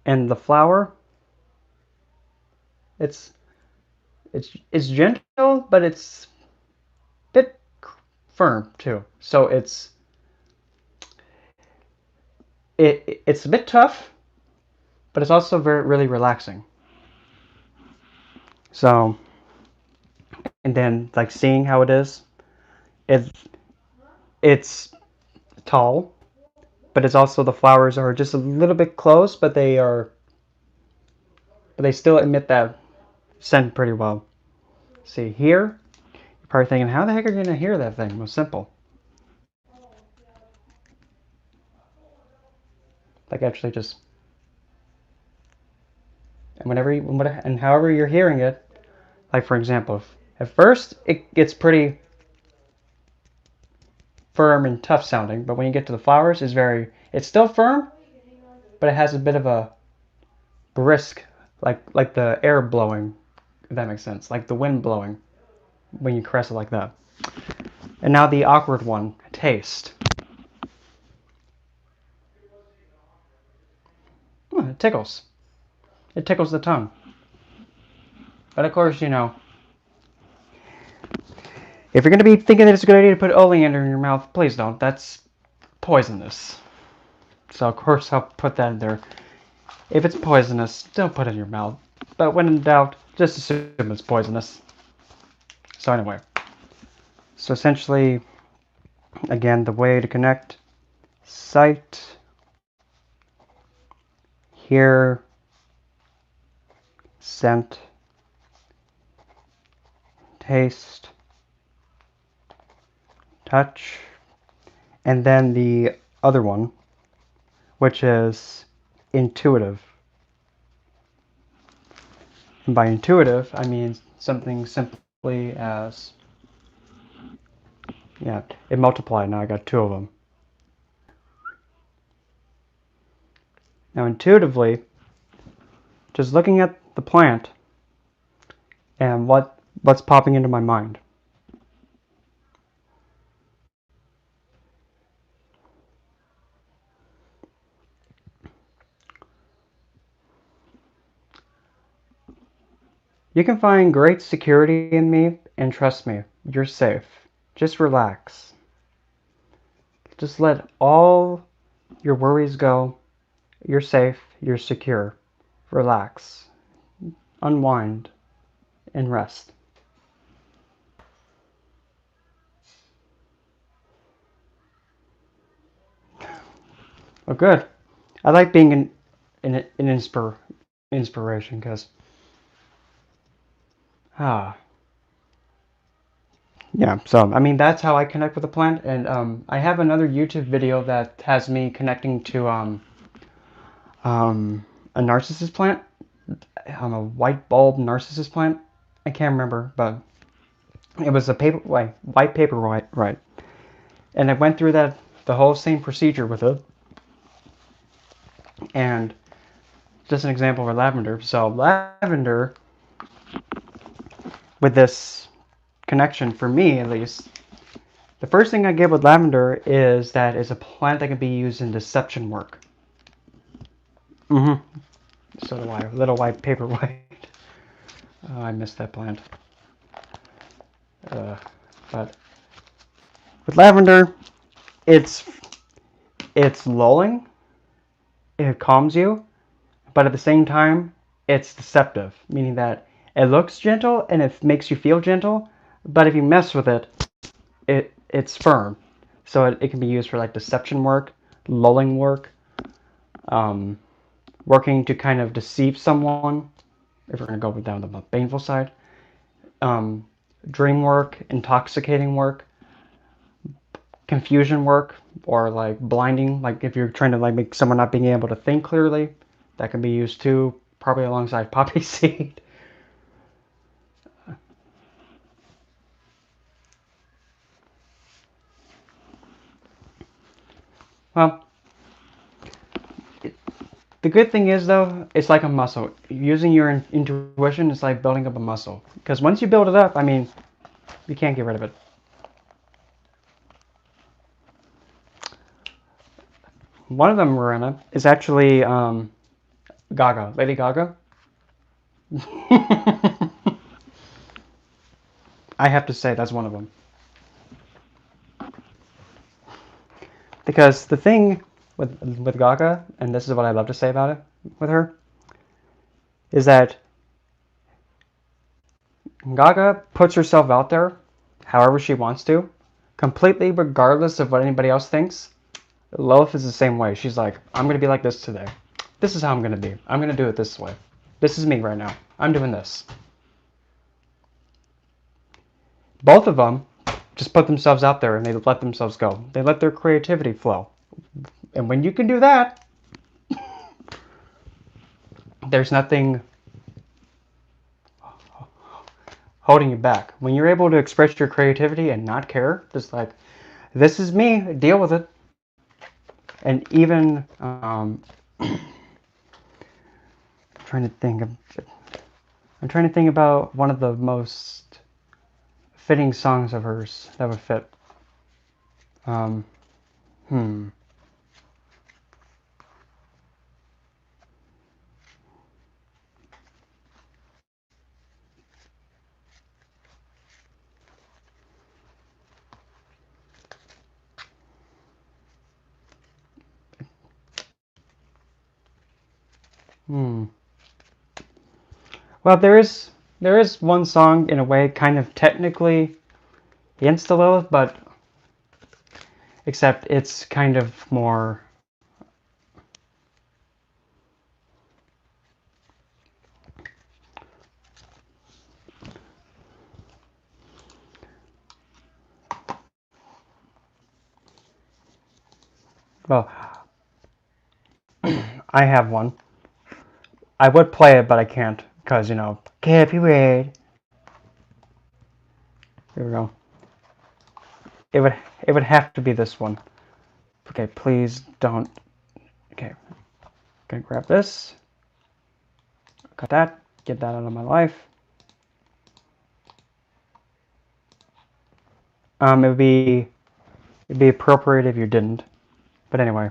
and the flower it's gentle, but it's a bit firm too. So it's a bit tough, but it's also really relaxing. So, and then like seeing how it is, it's tall, but it's also the flowers are just a little bit close, but they still emit that scent pretty well. See here, you're probably thinking, how the heck are you gonna hear that thing? Well, simple. Like actually just, and however you're hearing it, like for example, at first it gets pretty firm and tough sounding, but when you get to the flowers, it's still firm, but it has a bit of a brisk, like the air blowing, if that makes sense, like the wind blowing when you caress it like that. And now the awkward one, taste. It tickles. It tickles the tongue. But of course, you know, if you're going to be thinking that it's a good idea to put oleander in your mouth, please don't. That's poisonous. So of course I'll put that in there. If it's poisonous, don't put it in your mouth. But when in doubt, just assume it's poisonous. So anyway. So essentially, again, the way to connect: sight, hear, scent, taste, touch, and then the other one, which is intuitive. And by intuitive, I mean something simply as, yeah, it multiplied. Now I got 2 of them. Now intuitively, just looking at the plant and what's popping into my mind. You can find great security in me, and trust me, you're safe. Just relax. Just let all your worries go. You're safe, you're secure. Relax, unwind, and rest. Well, good. I like being an inspiration because, yeah, so I mean that's how I connect with the plant, and I have another YouTube video that has me connecting to a narcissus plant, a white bulb narcissus plant. I can't remember, but it was a white paper right, and I went through the whole same procedure with it, and just an example for lavender. So lavender, with this connection for me at least, the first thing I get with lavender is that it's a plant that can be used in deception work. So do I. Little white paper white. Oh, I missed that plant. But with lavender, it's it's lulling, it calms you, but at the same time, it's deceptive, meaning that it looks gentle and it makes you feel gentle, but if you mess with it, it's firm. So it can be used for like deception work, lulling work, working to kind of deceive someone, if we're going to go down the painful side, dream work, intoxicating work, confusion work, or like blinding, like if you're trying to like make someone not being able to think clearly, that can be used too, probably alongside poppy seed. Well, the good thing is though, it's like a muscle. Using your intuition is like building up a muscle. Because once you build it up, I mean, you can't get rid of it. One of them, Marina, is actually Gaga, Lady Gaga. I have to say that's one of them. Because the thing with Gaga, and this is what I love to say about it with her, is that Gaga puts herself out there however she wants to, completely regardless of what anybody else thinks. Lilith is the same way. She's like, I'm going to be like this today. This is how I'm going to be. I'm going to do it this way. This is me right now. I'm doing this. Both of them just put themselves out there and they let themselves go. They let their creativity flow. And when you can do that, there's nothing holding you back. When you're able to express your creativity and not care, just like, this is me, deal with it. And even, trying to think of, I'm trying to think about one of the most fitting songs of hers that would fit. Um, hmm. Hmm. Well, there is one song in a way kind of technically against the Lilith, but except it's kind of more. Well, I have one. I would play it, but I can't because copyright. Here we go. It would have to be this one. Okay, please don't. Okay, gonna grab this. Cut that. Get that out of my life. It'd be appropriate if you didn't. But anyway,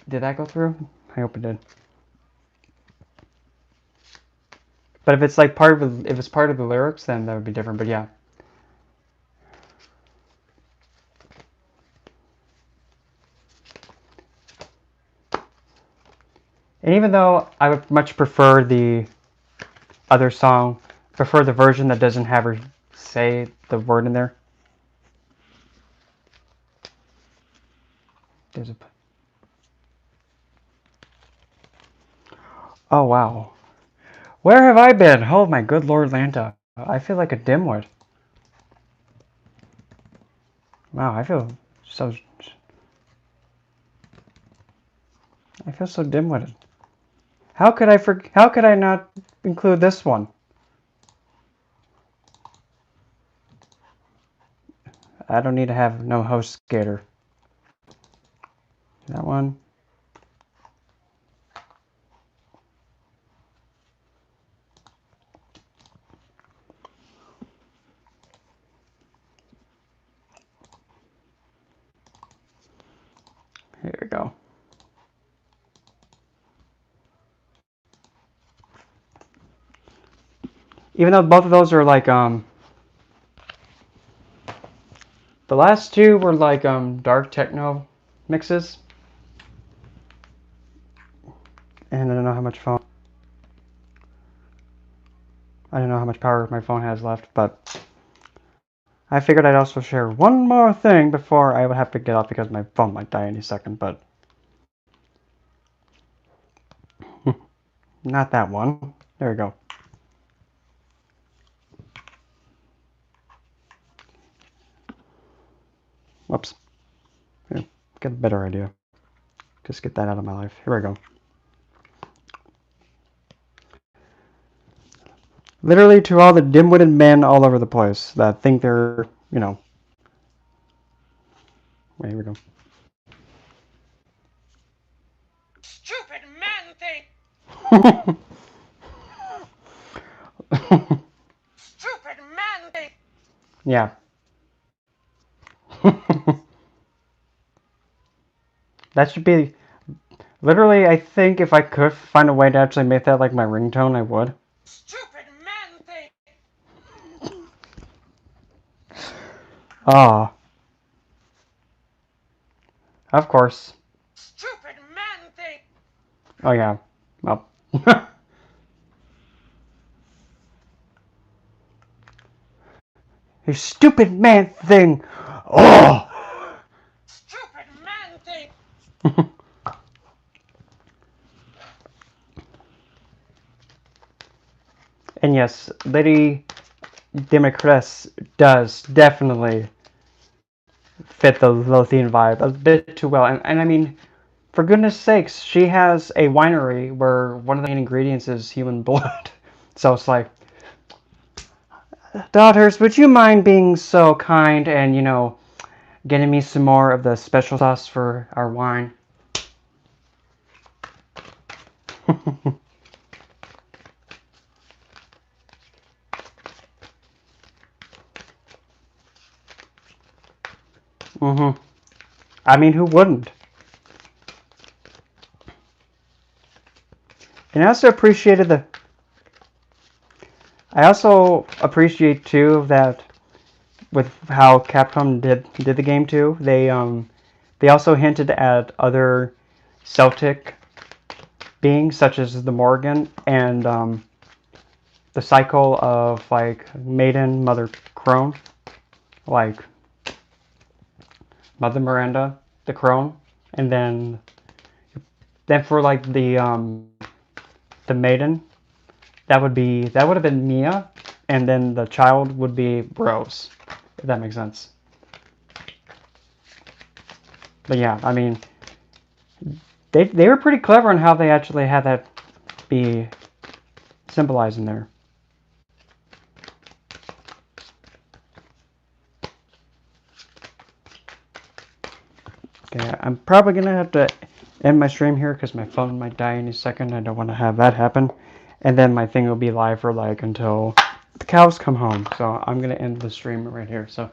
did that go through? I hope it did. But if it's like if it's part of the lyrics, then that would be different. But yeah. And even though I would much prefer the other song, prefer the version that doesn't have her say the word in there. There's a. Oh wow. Where have I been? Oh my good Lord, Lanta. I feel like a dimwit. Wow, I feel so. I feel so dimwitted. How could I not include this one? I don't need to have no host skater. That one. Here we go. Even though both of those are like the last two were like dark techno, mixes. And I don't know how much power my phone has left, but I figured I'd also share one more thing before I would have to get off because my phone might die any second, but not that one. There we go. Whoops. Here, get a better idea. Just get that out of my life. Here we go. Literally to all the dim-witted men all over the place that think they're, you know. Wait, here we go. Stupid man thing. Stupid man thing. Yeah. That should be... Literally, I think if I could find a way to actually make that like my ringtone, I would. Stupid man thing. Ah. Of course. Stupid man thing. Oh yeah. Well. You stupid man thing! Oh! Stupid man thing. And yes, Lady Democress does definitely fit the Lothian vibe a bit too well. And I mean, for goodness sakes, she has a winery where one of the main ingredients is human blood. So it's like, daughters, would you mind being so kind and, you know, getting me some more of the special sauce for our wine? Mm-hmm. I mean, who wouldn't? And I also appreciate too that with how Capcom did the game too, they also hinted at other Celtic beings such as the Morgan and the cycle of like Maiden, Mother Crone, like Mother Miranda, the Crone, and then for like the Maiden, that would have been Mia, and then the child would be Rose, if that makes sense. But yeah, I mean, they were pretty clever in how they actually had that be symbolized in there. Okay, I'm probably gonna have to end my stream here because my phone might die any second. I don't want to have that happen, and then my thing will be live for like until the cows come home. So I'm gonna end the stream right here. So